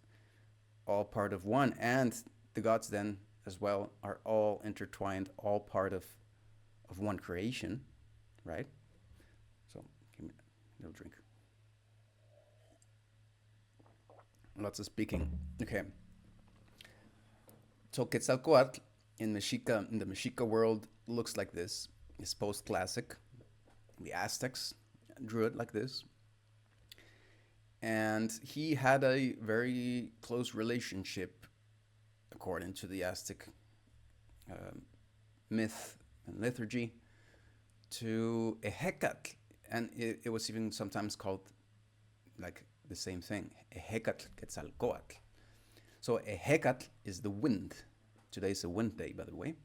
all part of one. And the gods then as well are all intertwined, all part of one creation, right? So give me a little drink. Lots of speaking. Okay. So Quetzalcoatl in the Mexica world looks like this. It's post-classic. The Aztecs drew it like this. And he had a very close relationship, according to the Aztec myth and liturgy, to Ehecatl. And it was even sometimes called like the same thing, Ehecatl Quetzalcoatl. So Ehecatl is the wind. Today is a wind day, by the way.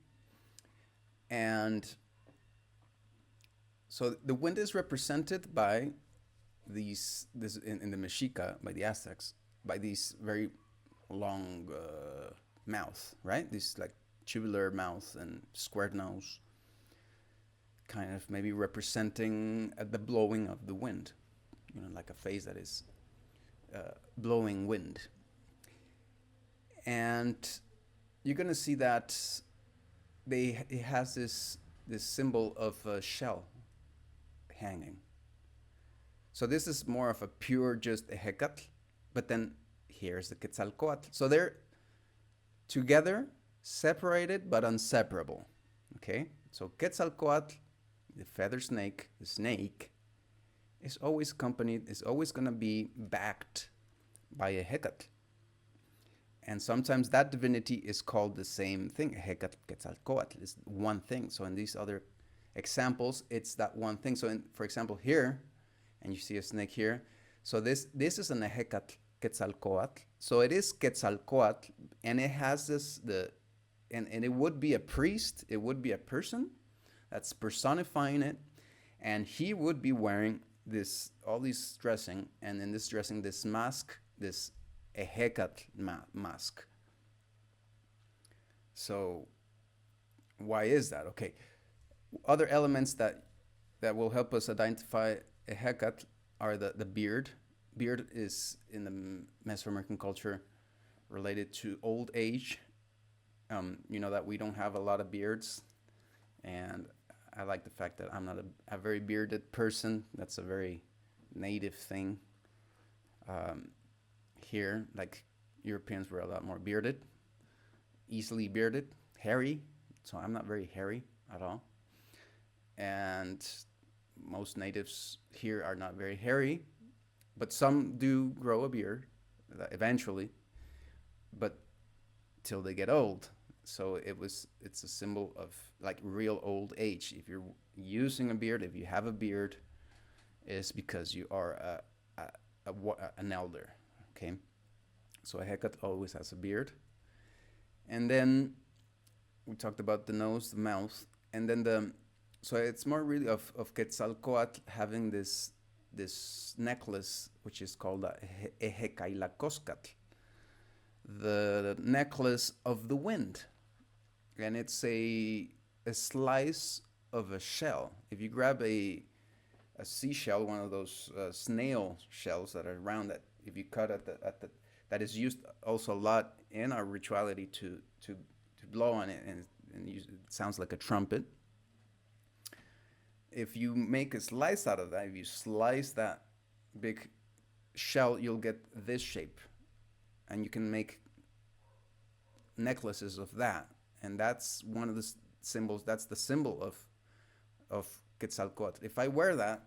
And so the wind is represented by this in the Mexica, by the Aztecs, by these very long mouth, right? This like tubular mouth and squared nose, kind of maybe representing the blowing of the wind, like a face that is blowing wind. And you're gonna see that it has this symbol of a shell hanging. So this is more of a pure just Ehecatl, but then here's the Quetzalcoatl. So they're together, separated but inseparable. Okay, so Quetzalcoatl, the feather snake, the snake, is always accompanied, is always gonna be backed by Ehecatl. And sometimes that divinity is called the same thing. Ehecatl, Quetzalcoatl is one thing. So in these other examples, it's that one thing. So for example, here, and you see a snake here. So this is an Ehecatl Quetzalcoatl. So it is Quetzalcoatl, and it has and it would be a priest, it would be a person that's personifying it, and he would be wearing all these dressing, and in this dressing, this mask, this Ehecatl mask. So why is that? Okay, other elements that will help us identify Ehecatl are the beard. Beard is in the Mesoamerican culture related to old age. You know that we don't have a lot of beards, and I like the fact that I'm not a very bearded person. That's a very native thing. Here, like Europeans were a lot more bearded, easily bearded, hairy. So I'm not very hairy at all. And most natives here are not very hairy, but some do grow a beard eventually, but till they get old. So it's a symbol of like real old age. If you're using a beard, if you have a beard, is because you are an elder. Okay, so a Hecate always has a beard, and then we talked about the nose, the mouth, and then the so it's more really of Quetzalcoatl having this necklace which is called Ejecailacoscatl, the necklace of the wind, and it's a slice of a shell. If you grab a seashell, one of those snail shells that are round, that if you cut at the that is used also a lot in our rituality to blow on it, and use, it sounds like a trumpet. If you make a slice out of that, if you slice that big shell, you'll get this shape, and you can make necklaces of that, and that's one of the symbols. That's the symbol of Quetzalcoatl. If I wear that,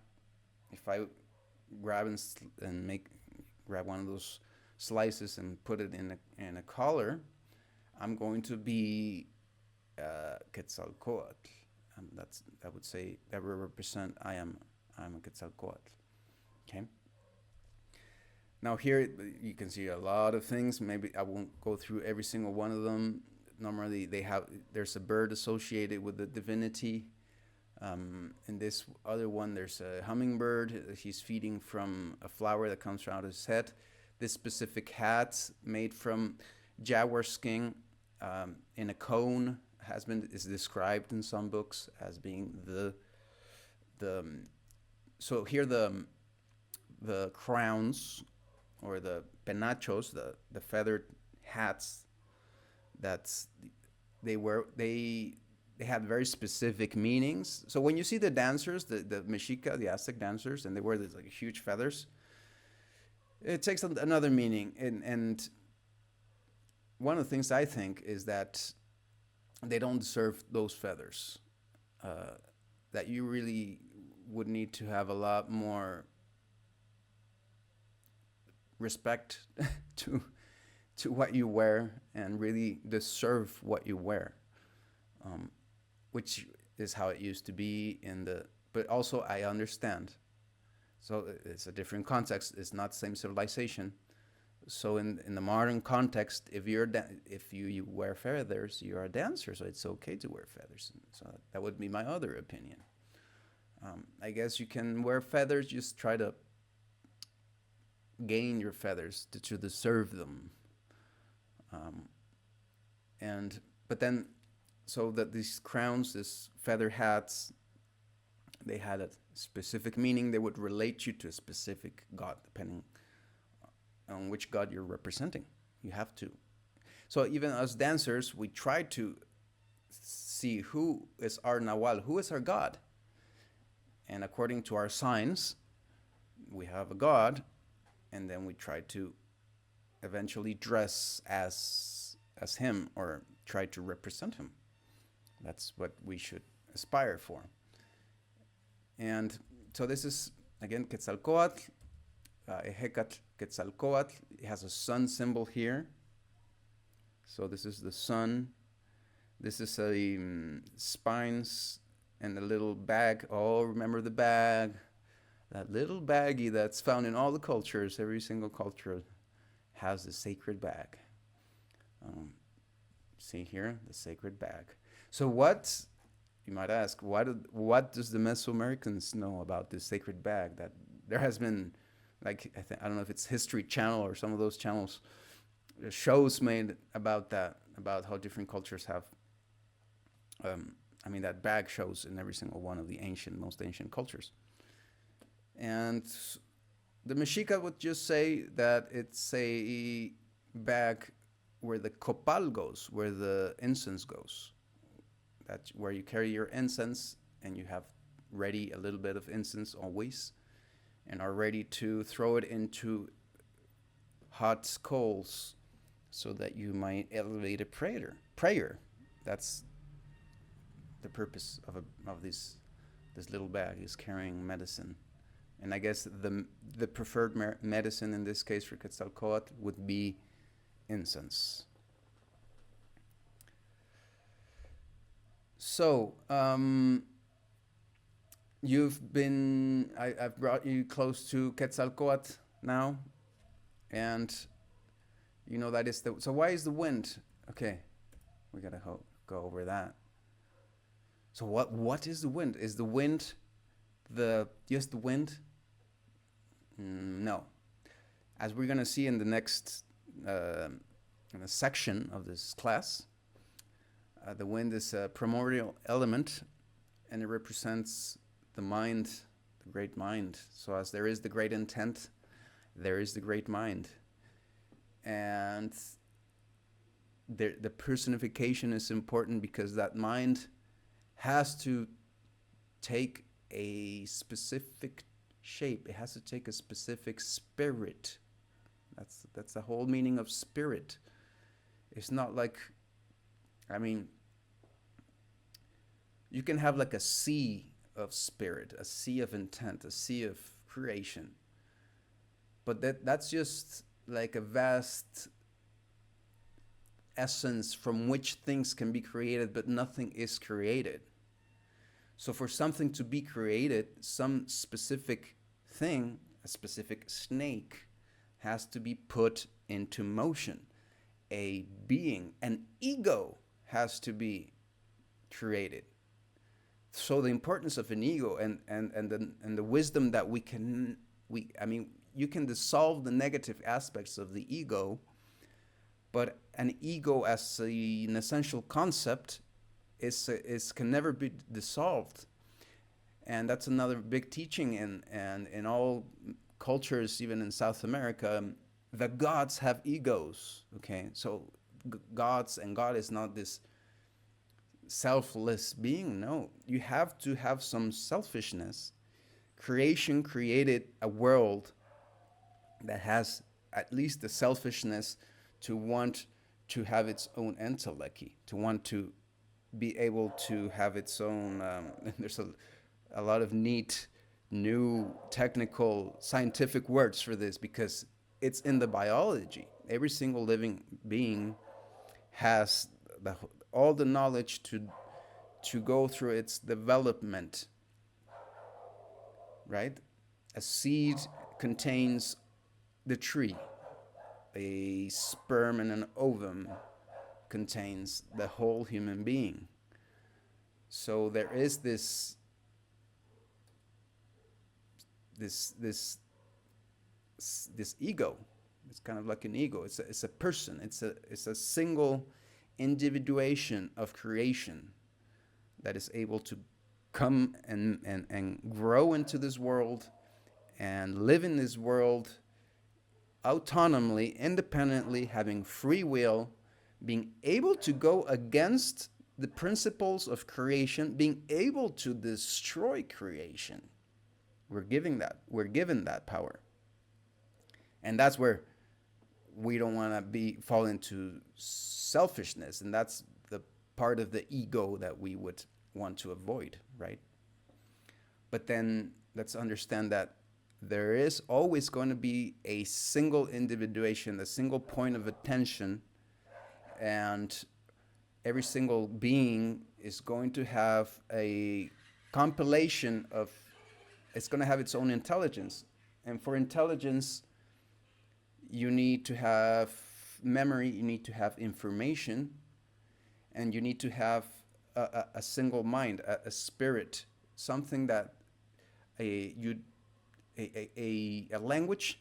if I grab and grab one of those slices and put it in a collar, I'm going to be Quetzalcoatl. I would say that will represent I'm a Quetzalcoatl. Okay. Now here you can see a lot of things. Maybe I won't go through every single one of them. Normally there's a bird associated with the divinity. In this other one, there's a hummingbird. He's feeding from a flower that comes out of his head. This specific hat made from jaguar skin in a cone is described in some books as being the so here the crowns or the penachos, the feathered hats that's they had very specific meanings. So when you see the dancers, the Mexica, the Aztec dancers, and they wear these like huge feathers, it takes another meaning. And one of the things I think is that they don't deserve those feathers. That you really would need to have a lot more respect to what you wear and really deserve what you wear. Which is how it used to be but also I understand. So it's a different context. It's not the same civilization. So in the modern context, if you wear feathers, you're a dancer. So it's okay to wear feathers. So that would be my other opinion. I guess you can wear feathers. Just try to gain your feathers to deserve them. But then. So that these crowns, these feather hats, they had a specific meaning. They would relate you to a specific god, depending on which god you're representing. You have to. So even as dancers, we try to see who is our Nahual, who is our god. And according to our signs, we have a god, and then we try to eventually dress as him or try to represent him. That's what we should aspire for. And so this is, again, Quetzalcoatl, Hecate Quetzalcoatl. It has a sun symbol here. So this is the sun. This is a spines and a little bag. Oh, remember the bag? That little baggie that's found in all the cultures. Every single culture has a sacred bag. See here, the sacred bag. So what, you might ask, what does the Mesoamericans know about this sacred bag? That there has been, like, I don't know if it's History Channel or some of those channels, shows made about that, about how different cultures have, that bag shows in every single one of the most ancient cultures. And the Mexica would just say that it's a bag where the copal goes, where the incense goes. That's where you carry your incense, and you have ready a little bit of incense always, and are ready to throw it into hot coals so that you might elevate a prayer. That's the purpose of this little bag, is carrying medicine. And I guess the preferred medicine in this case for Quetzalcoatl would be incense. So, I've brought you close to Quetzalcoatl now, and you know that is the. So why is the wind? Okay, we gotta go over that. So what is the wind? Is the wind just the wind? No. As we're gonna see in the next uh, in a section of this class, the wind is a primordial element, and it represents the mind, the great mind. So as there is the great intent, there is the great mind, and the personification is important because that mind has to take a specific shape. It has to take a specific spirit. That's the whole meaning of spirit. It's not like, I mean, you can have like a sea of spirit, a sea of intent, a sea of creation, but that's just like a vast essence from which things can be created, but nothing is created. So for something to be created, some specific thing, a specific snake, has to be put into motion. A being, an ego, has to be created. So the importance of an ego and the wisdom that you can dissolve the negative aspects of the ego, but an ego as an essential concept is can never be dissolved. And that's another big teaching in all cultures, even in South America. The gods have egos. Okay, so gods, and God is not this selfless being. No, you have to have some selfishness. Creation created a world that has at least the selfishness to want to have its own intellect, to want to be able to have its own. There's a lot of neat, new, technical, scientific words for this because it's in the biology. Every single living being has all the knowledge to go through its development. Right? A seed contains the tree. A sperm and an ovum contains the whole human being. So there is this ego. It's kind of like an ego. It's a person. It's a single individuation of creation that is able to come and grow into this world and live in this world autonomously, independently, having free will, being able to go against the principles of creation, being able to destroy creation. We're given that power. And that's where we don't want to fall into selfishness, and that's the part of the ego that we would want to avoid, right? But then let's understand that there is always going to be a single individuation, a single point of attention, and every single being is going to have a compilation of, it's going to have its own intelligence. And for intelligence, you need to have memory, you need to have information, and you need to have a single mind, a spirit, something that a language,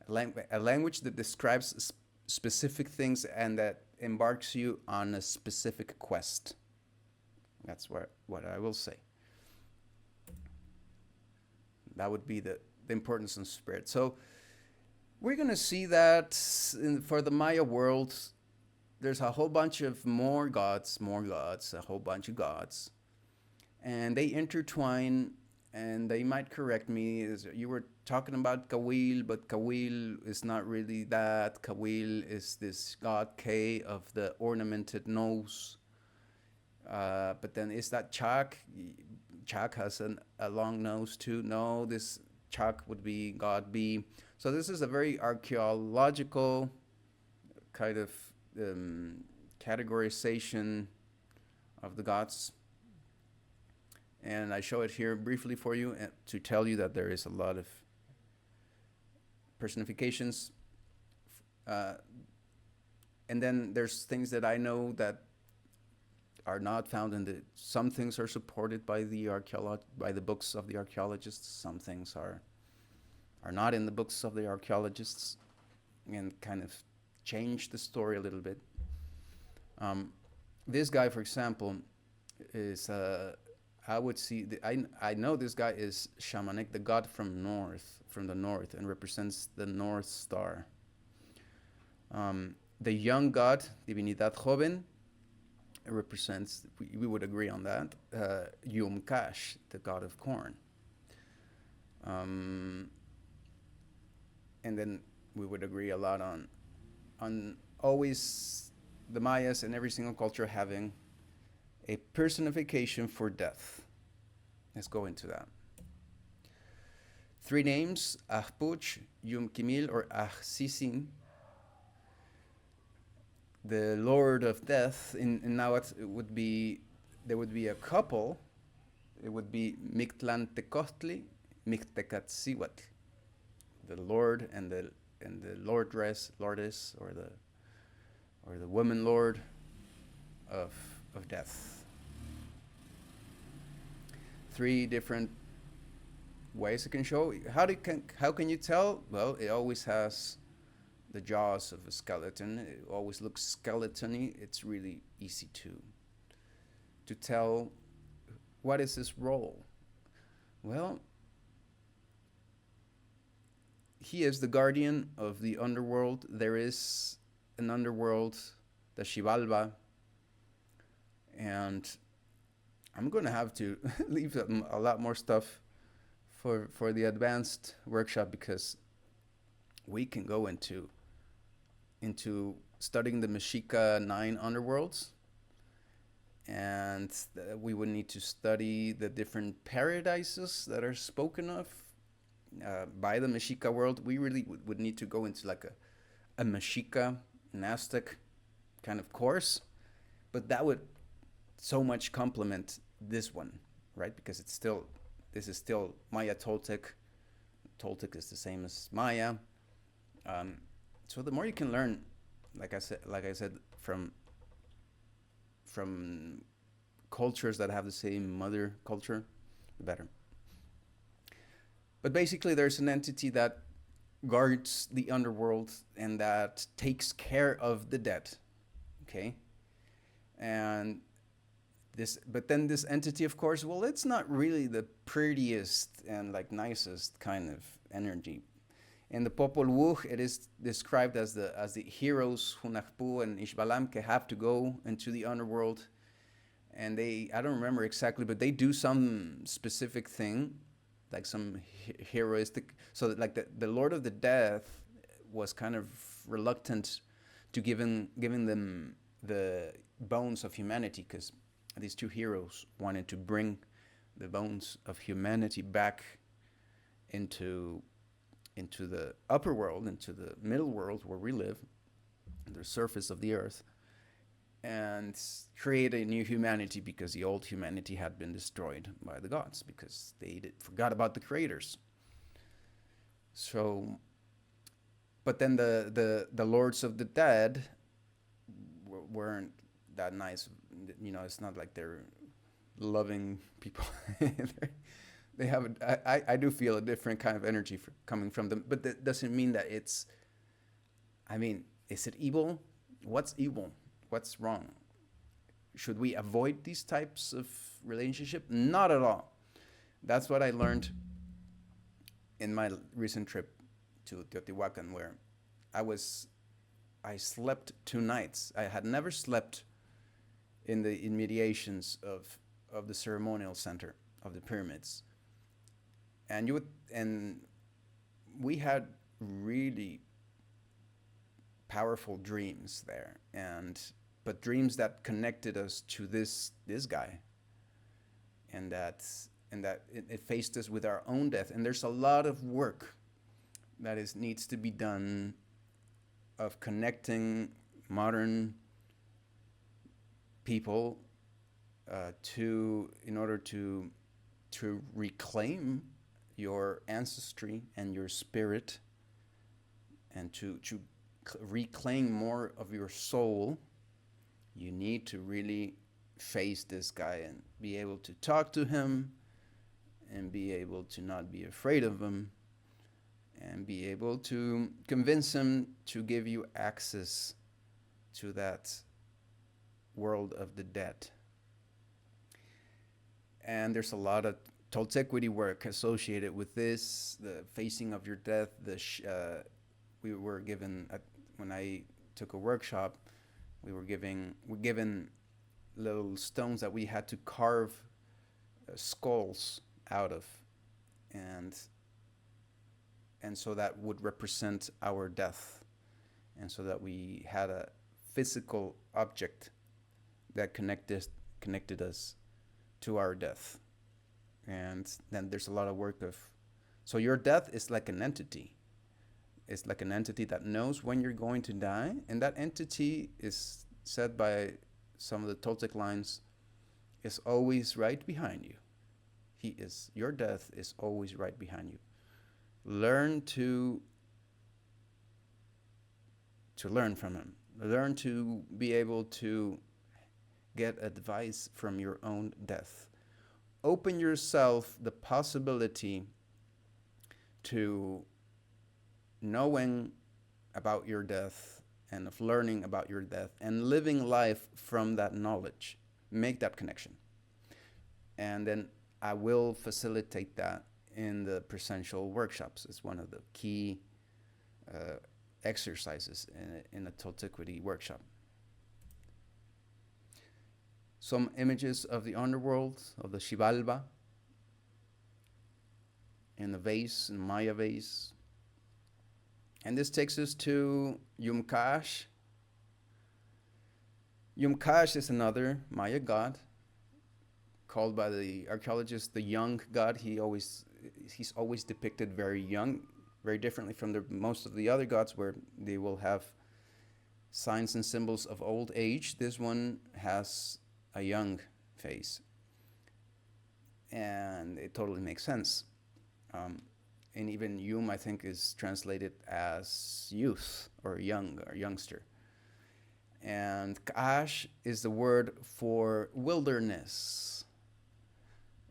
a language that describes specific things and that embarks you on a specific quest. That's what I will say. That would be the importance of spirit. So we're going to see that for the Maya world, there's a whole bunch of more gods, a whole bunch of gods. And they intertwine, and they might correct me. You were talking about Kawil, but Kawil is not really that. Kawil is this god K of the ornamented nose. But then is that Chak? Chak has a long nose too. No, this Chak would be god B. So this is a very archaeological kind of categorization of the gods. And I show it here briefly for you to tell you that there is a lot of personifications. Uh, and then there's things that I know that are not found in the. Some things are supported by by the books of the archaeologists. Some things are not in the books of the archaeologists, and kind of change the story a little bit. This guy, for example, is I would see. I know this guy is Shamanek, the god from the north, and represents the North Star. The young god, Divinidad Joven, represents. We would agree on that. Yom Kash, the god of corn. And then we would agree a lot on always the Mayas and every single culture having a personification for death. Let's go into that. 3 names: Ahpuch, Yum Kimil, or Ahsisin, the Lord of Death. In Nahuatl, there would be a couple. It would be Mictlan Tecostli, Mictecatzihuatl, the Lord and the Lordess, or the woman Lord of death. 3 different ways it can show. How can you tell? Well, it always has the jaws of a skeleton. It always looks skeleton-y. It's really easy to tell what is his role. Well, he is the guardian of the underworld. There is an underworld, the Xibalba, and I'm going to have to leave a lot more stuff for the advanced workshop, because we can go into studying the Mexica 9 underworlds, and we would need to study the different paradises that are spoken of by the Mexica world. We really would need to go into like a Mexica, an Aztec kind of course, but that would so much complement this one, right? Because this is still Maya Toltec. Toltec is the same as Maya. So the more you can learn, like I said, from cultures that have the same mother culture, the better. But basically, there's an entity that guards the underworld and that takes care of the dead. Okay, and then this entity, of course, well, it's not really the prettiest and like nicest kind of energy. In the Popol Vuh, it is described as the heroes Hunahpu and Ishbalam have to go into the underworld, and I don't remember exactly, but they do some specific thing, like some heroistic. So that, like the Lord of the Death was kind of reluctant to giving them the bones of humanity, because these 2 heroes wanted to bring the bones of humanity back into the upper world, into the middle world where we live, the surface of the earth, and create a new humanity, because the old humanity had been destroyed by the gods, because they forgot about the creators. So, but then the lords of the dead weren't that nice. You know, it's not like they're loving people. They have I do feel a different kind of energy coming from them, but that doesn't mean that it's. I mean, is it evil? What's evil? What's wrong? Should we avoid these types of relationship? Not at all. That's what I learned in my recent trip to Teotihuacan, where I slept 2 nights. I had never slept in the immediations of the ceremonial center of the pyramids. And we had really powerful dreams there, but dreams that connected us to this guy, and that it faced us with our own death. And there's a lot of work that needs to be done of connecting modern people in order to to reclaim your ancestry and your spirit, and to reclaim more of your soul, you need to really face this guy and be able to talk to him, and be able to not be afraid of him, and be able to convince him to give you access to that world of the dead. And there's a lot of Toltequity work associated with this, the facing of your death. We were given, when I took a workshop, we were given little stones that we had to carve skulls out of, and so that would represent our death, and so that we had a physical object that connected us to our death. And then there's a lot of work of, so your death is like an entity. It's like an entity that knows when you're going to die, and that entity is said by some of the Toltec lines, is always right behind you. Your death is always right behind you. Learn to learn from him. Learn to be able to get advice from your own death. Open yourself the possibility to knowing about your death, and of learning about your death, and living life from that knowledge. Make that connection. And then I will facilitate that in the presential workshops. It's one of the key exercises in a Toltequity workshop. Some images of the underworld, of the Xibalba, in the vase, in Maya vase. And this takes us to Yumkash. Yumkash is another Maya god, called by the archaeologists the young god. He's always depicted very young, very differently from most of the other gods, where they will have signs and symbols of old age. This one has a young face, and it totally makes sense. And even Yum, I think, is translated as youth or young or youngster. And Kaash is the word for wilderness.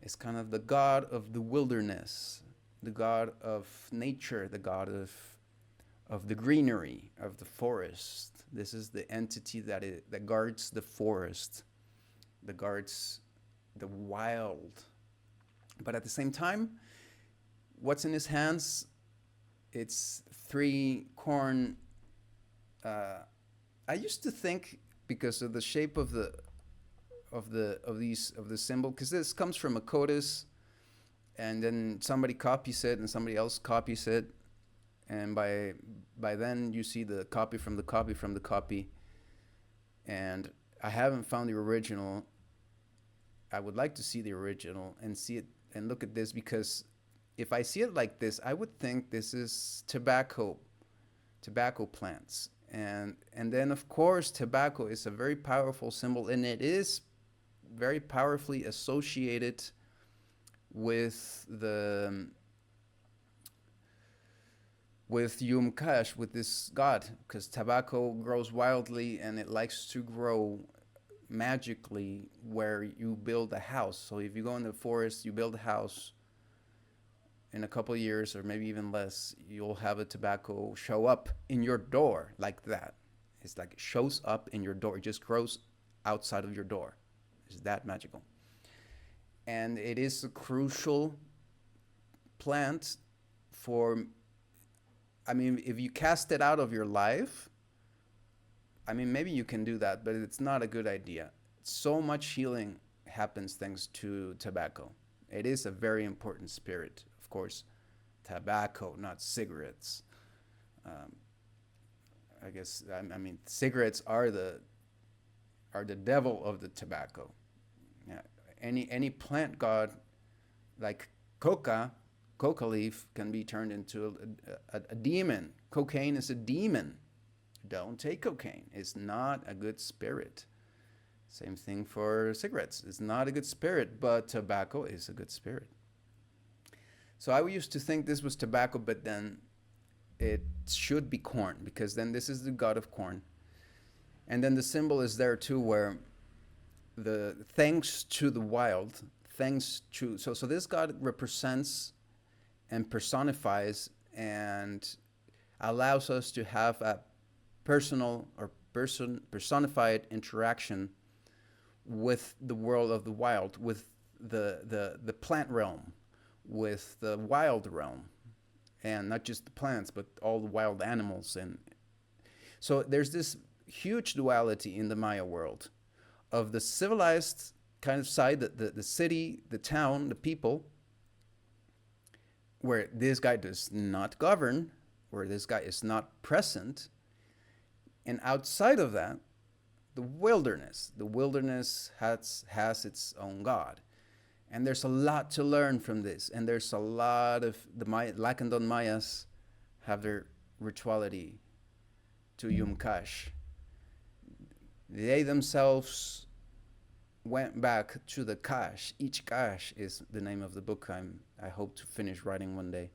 It's kind of the god of the wilderness, the god of nature, the god of the greenery, of the forest. This is the entity that guards the forest, that guards the wild. But at the same time, what's in his hands? It's 3 corn. I used to think, because of the shape of the symbol, because this comes from a codice, and then somebody copies it, and somebody else copies it, and by then you see the copy from the copy from the copy, and I haven't found the original. I would like to see the original and see it and look at this, because if I see it like this, I would think this is tobacco plants. And then, of course, tobacco is a very powerful symbol, and it is very powerfully associated with Yumkash, with this god, because tobacco grows wildly, and it likes to grow magically where you build a house. So if you go in the forest, you build a house, in a couple of years, or maybe even less, you'll have a tobacco show up in your door like that. It's like it shows up in your door. It just grows outside of your door. It's that magical. And it is a crucial plant for, if you cast it out of your life, maybe you can do that, but it's not a good idea. So much healing happens thanks to tobacco. It is a very important spirit. Of course, tobacco, not cigarettes. I guess cigarettes are the devil of the tobacco. Yeah. Any plant god, like coca leaf, can be turned into a demon. Cocaine is a demon. Don't take cocaine. It's not a good spirit. Same thing for cigarettes. It's not a good spirit, but tobacco is a good spirit. So I used to think this was tobacco, but then it should be corn, because then this is the god of corn. And then the symbol is there too, where the thanks to the wild, thanks to, so this god represents and personifies and allows us to have a personal or personified interaction with the world of the wild, with the plant realm, with the wild realm, and not just the plants, but all the wild animals. And so there's this huge duality in the Maya world of the civilized kind of side, the city, the town, the people, where this guy does not govern, where this guy is not present. And outside of that, the wilderness. The wilderness has its own God. And there's a lot to learn from this. And there's a lot of the Lacandon Mayas have their rituality to Yumkash. They themselves went back to the Kash. Each Kash is the name of the book I hope to finish writing one day.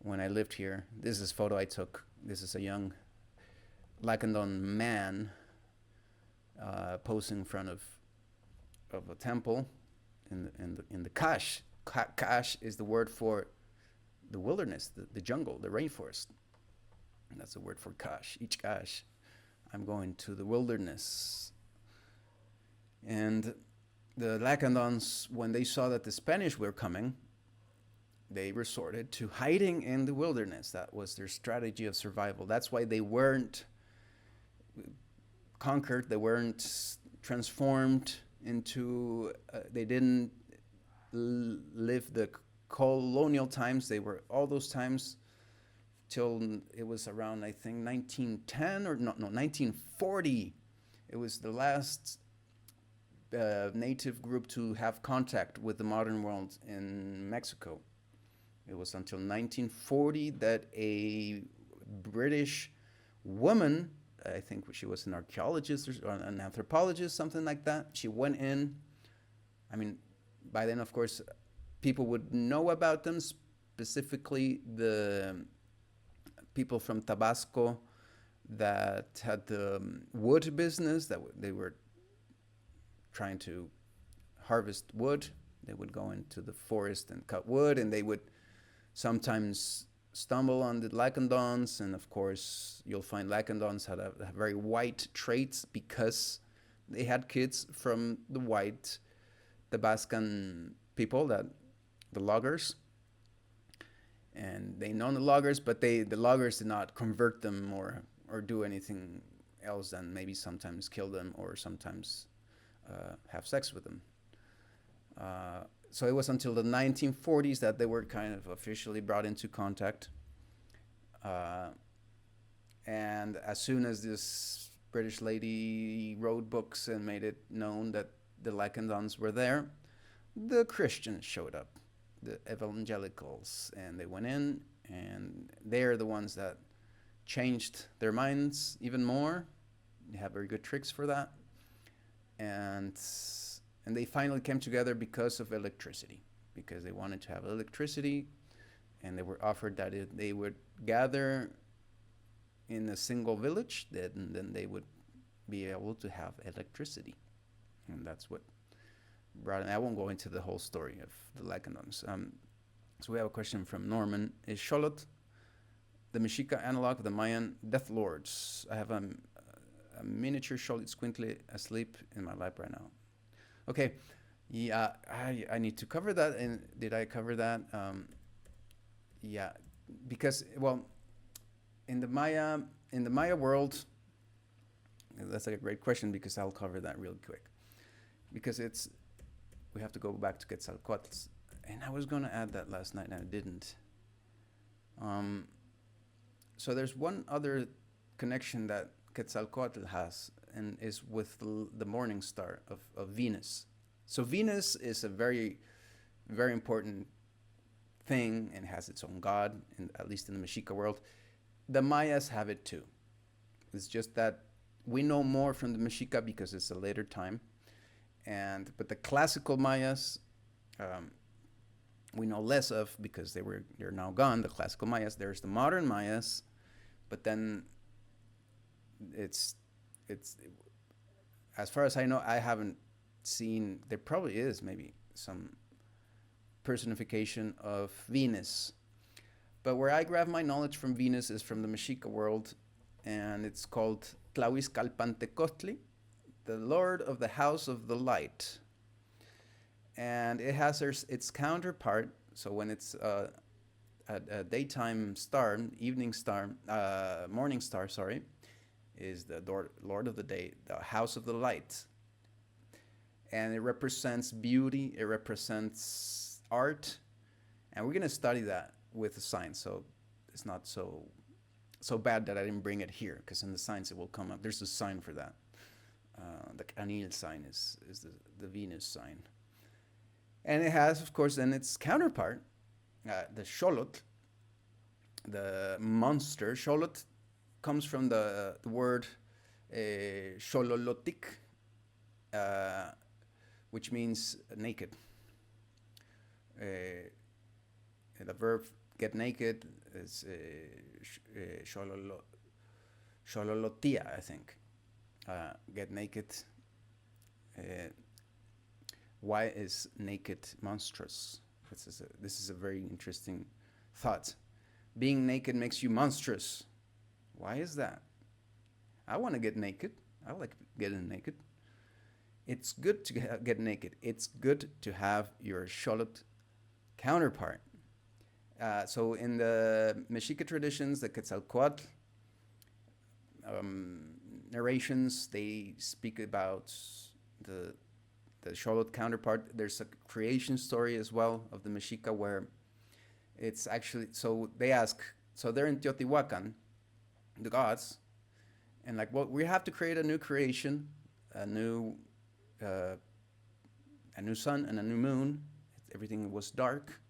When I lived here, this is a photo I took. This is a young Lacandon man posing in front of a temple in the Kash. Kash is the word for the wilderness, the jungle, the rainforest. And that's the word for Kash. Each Kash, I'm going to the wilderness. And the Lacandons, when they saw that the Spanish were coming, they resorted to hiding in the wilderness. That was their strategy of survival. That's why they weren't conquered, they weren't transformed into, they didn't live the colonial times. They were all those times till it was around, I think, 1910 or no, 1940. It was the last native group to have contact with the modern world in Mexico. It was until 1940 that a British woman, I think she was an archaeologist or an anthropologist, something like that, she went in. I mean, by then, of course, people would know about them, specifically the people from Tabasco that had the wood business, that they were trying to harvest wood. They would go into the forest and cut wood, and they would sometimes stumble on the Lacandons, and of course you'll find Lacandons had a very white traits because they had kids from the white Tabascan people, that the loggers, and they know the loggers, but the loggers did not convert them or do anything else than maybe sometimes kill them or sometimes have sex with them. So it was until the 1940s that they were kind of officially brought into contact. And as soon as this British lady wrote books and made it known that the Lacandons were there, the Christians showed up, the evangelicals, and they went in, and they're the ones that changed their minds even more. They have very good tricks for that. And they finally came together because of electricity, because they wanted to have electricity, and they were offered that they would gather in a single village, then they would be able to have electricity. And that's what brought it. I won't go into the whole story of the Lacandons. So we have a question from Norman. Is Xolotl the Mexica analog of the Mayan Death Lords? I have a miniature Xolotl squinkly asleep in my lap right now. Okay, yeah, I need to cover that. And did I cover that? Yeah, because, well, in the Maya world, that's a great question, because I'll cover that real quick. Because we have to go back to Quetzalcoatl, and I was going to add that last night and I didn't. So there's one other connection that Quetzalcoatl has, and is with the morning star of Venus. So Venus is a very, very important thing and has its own god, at least in the Mexica world. The Mayas have it too. It's just that we know more from the Mexica because it's a later time, but the classical Mayas um, we know less of because they're now gone. The classical Mayas. There's the modern Mayas, but then it's it's as far as I know, I haven't seen. There probably is maybe some personification of Venus, but where I grab my knowledge from Venus is from the Mexica world, and it's called Tlahuizcalpantecostli, the Lord of the House of the Light, and it has its counterpart. So when it's a daytime star, evening star, morning star, sorry, is the Lord of the Day, the House of the Light. And it represents beauty, it represents art, and we're going to study that with the science. So it's not so bad that I didn't bring it here, because in the science it will come up. There's a sign for that. The Anil sign is the Venus sign. And it has, of course, then its counterpart, the Xolotl, the monster. Xolotl comes from the word Xololotic, which means naked. The verb get naked is Xololotia, I think. Get naked. Why is naked monstrous? This is a very interesting thought. Being naked makes you monstrous. Why is that? I want to get naked. I like getting naked. It's good to get naked. It's good to have your Xolotl counterpart. So in the Mexica traditions, the Quetzalcoatl narrations, they speak about the Xolotl counterpart. There's a creation story as well of the Mexica where it's actually, so they ask, so they're in Teotihuacan, the gods, and like, well, we have to create a new creation, a new sun and a new moon. Everything was dark.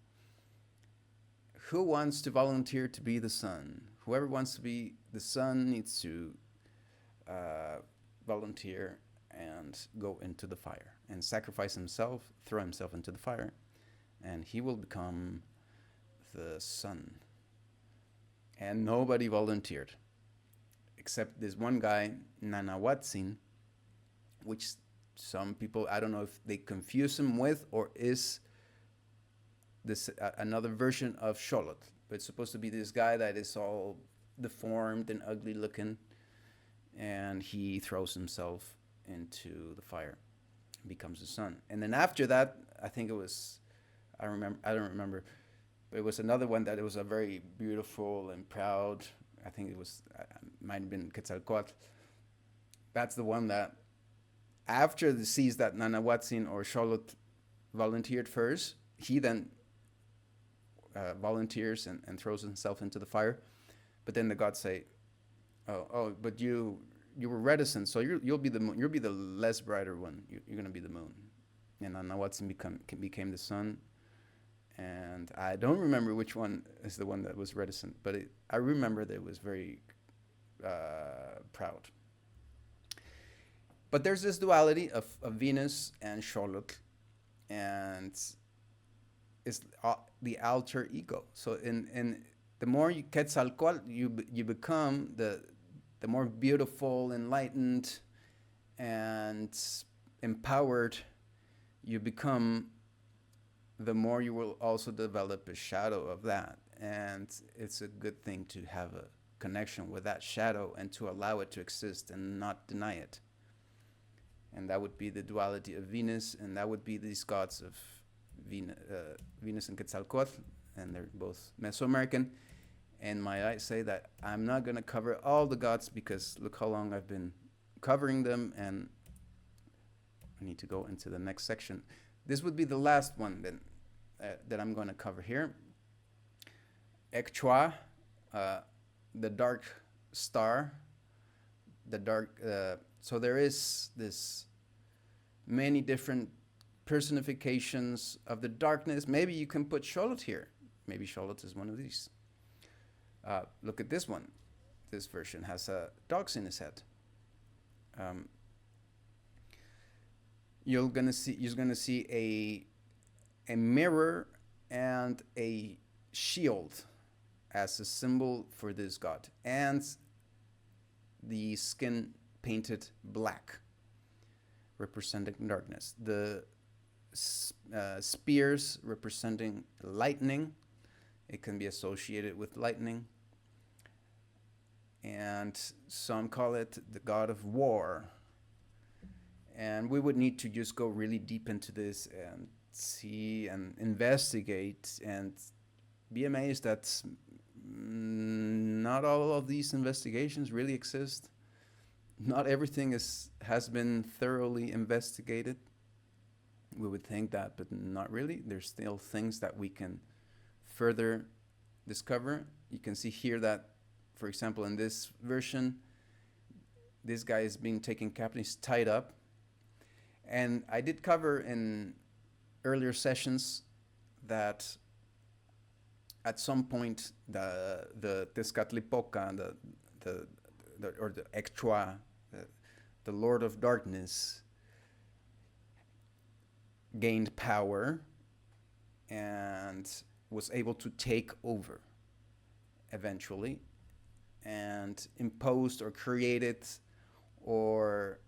Who wants to volunteer to be the sun? Whoever wants to be the sun needs to volunteer and go into the fire and sacrifice himself, throw himself into the fire, and he will become the sun. And nobody volunteered except this one guy, Nanahuatzin, which some people, I don't know if they confuse him with or is this another version of Xolotl, but it's supposed to be this guy that is all deformed and ugly looking, and he throws himself into the fire, becomes the sun. And then after that, I think it was, I don't remember, but it was another one that it was a very beautiful and proud. I think it was, might have been Quetzalcoatl. That's the one that after the sees that Nanahuatzin or Xolotl volunteered first, he then volunteers and throws himself into the fire. But then the gods say, "Oh, but you were reticent, so you'll be the moon. You'll be the less brighter one. You're gonna be the moon." And Nanahuatzin became the sun. And I don't remember which one is the one that was reticent, but I remember that it was very proud. But there's this duality of Venus and Xolotl, and it's the alter ego. So in the more you Quetzalcoatl, you become the more beautiful, enlightened, and empowered you become, the more you will also develop a shadow of that. And it's a good thing to have a connection with that shadow and to allow it to exist and not deny it. And that would be the duality of Venus, and that would be these gods of Venus and Quetzalcoatl, and they're both Mesoamerican. And might I say that I'm not going to cover all the gods because look how long I've been covering them, and I need to go into the next section. This would be the last one then that I'm going to cover here. Ekchua, the dark star, the dark. So there is this many different personifications of the darkness. Maybe you can put Xolotl here. Maybe Xolotl is one of these. Look at this one. This version has dogs in his head. Um, you're gonna see a mirror and a shield as a symbol for this god, and the skin painted black, representing darkness. The spears representing lightning. It can be associated with lightning. And some call it the god of war. And we would need to just go really deep into this and see and investigate and be amazed that not all of these investigations really exist. Not everything has been thoroughly investigated. We would think that, but not really. There's still things that we can further discover. You can see here that, for example, in this version, this guy is being taken captive, he's tied up. And I did cover in earlier sessions that at some point the Tezcatlipoca, or the Extra, the Lord of Darkness, gained power and was able to take over eventually, and imposed or created or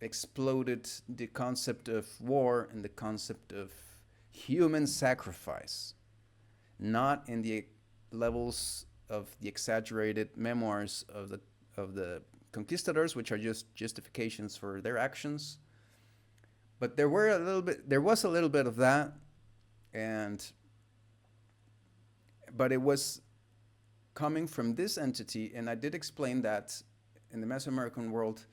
exploded the concept of war and the concept of human sacrifice, not in the levels of the exaggerated memoirs of the conquistadors, which are just justifications for their actions. But there was a little bit of that, but it was coming from this entity, and I did explain that in the Mesoamerican world,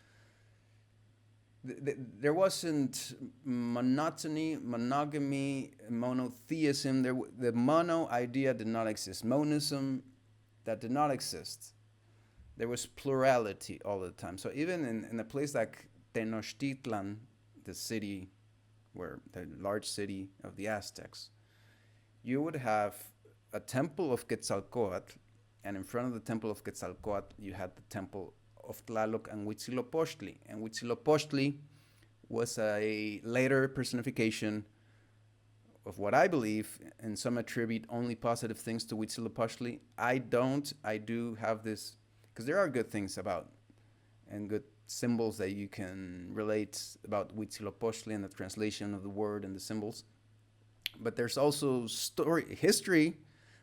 there wasn't monogamy, monotheism. The mono idea did not exist. Monism, that did not exist. There was plurality all the time. So even in a place like Tenochtitlan, the city, the large city of the Aztecs, you would have a temple of Quetzalcoatl, and in front of the temple of Quetzalcoatl, you had the temple of Tlaloc and Huitzilopochtli. And Huitzilopochtli was a later personification of what I believe, and some attribute only positive things to Huitzilopochtli. I don't. I do have this, because there are good things about, and good symbols that you can relate about Huitzilopochtli and the translation of the word and the symbols. But there's also history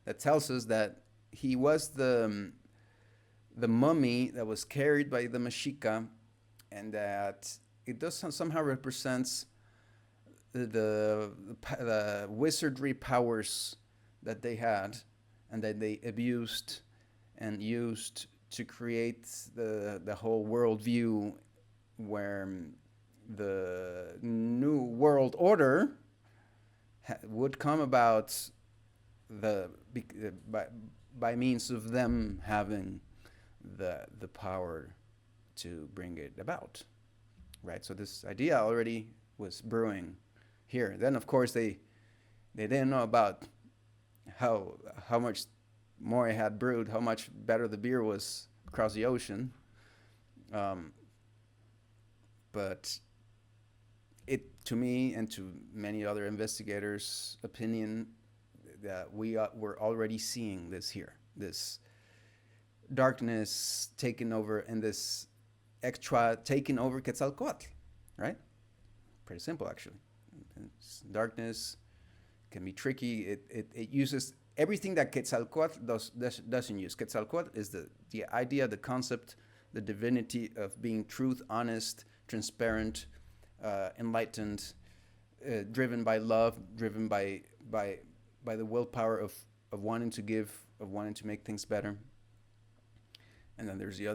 that tells us that he was the mummy that was carried by the Mexica, and that it does somehow represents the wizardry powers that they had and that they abused and used to create the whole worldview, where the new world order would come about by means of them having the power to bring it about, right? So this idea already was brewing here. Then of course they didn't know about how much more it had brewed, how much better the beer was across the ocean. But it, to me and to many other investigators' opinion, that we're already seeing this here, this darkness taking over, and this extra taking over Quetzalcoatl, right? Pretty simple, actually. Darkness can be tricky. It uses everything that Quetzalcoatl doesn't use. Quetzalcoatl is the idea, the concept, the divinity of being truth, honest, transparent, enlightened, driven by love, driven by the willpower of wanting to give, of wanting to make things better. And then there's the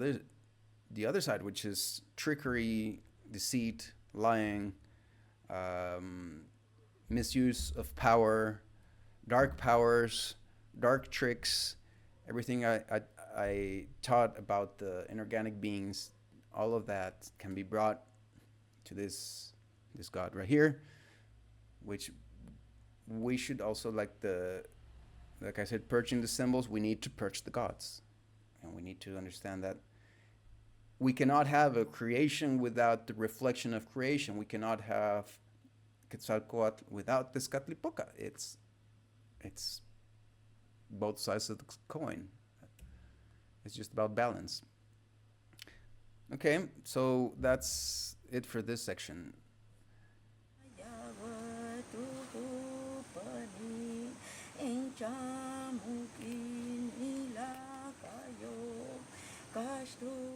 other side, which is trickery, deceit, lying, misuse of power, dark powers, dark tricks, everything I taught about the inorganic beings. All of that can be brought to this God right here, which we should also, like I said, purging the symbols, we need to purge the gods. And we need to understand that we cannot have a creation without the reflection of creation. We cannot have Quetzalcoatl without Tezcatlipoca. It's both sides of the coin. It's just about balance. Okay, so that's it for this section. Yawatupani enchamukin nila kayo kasto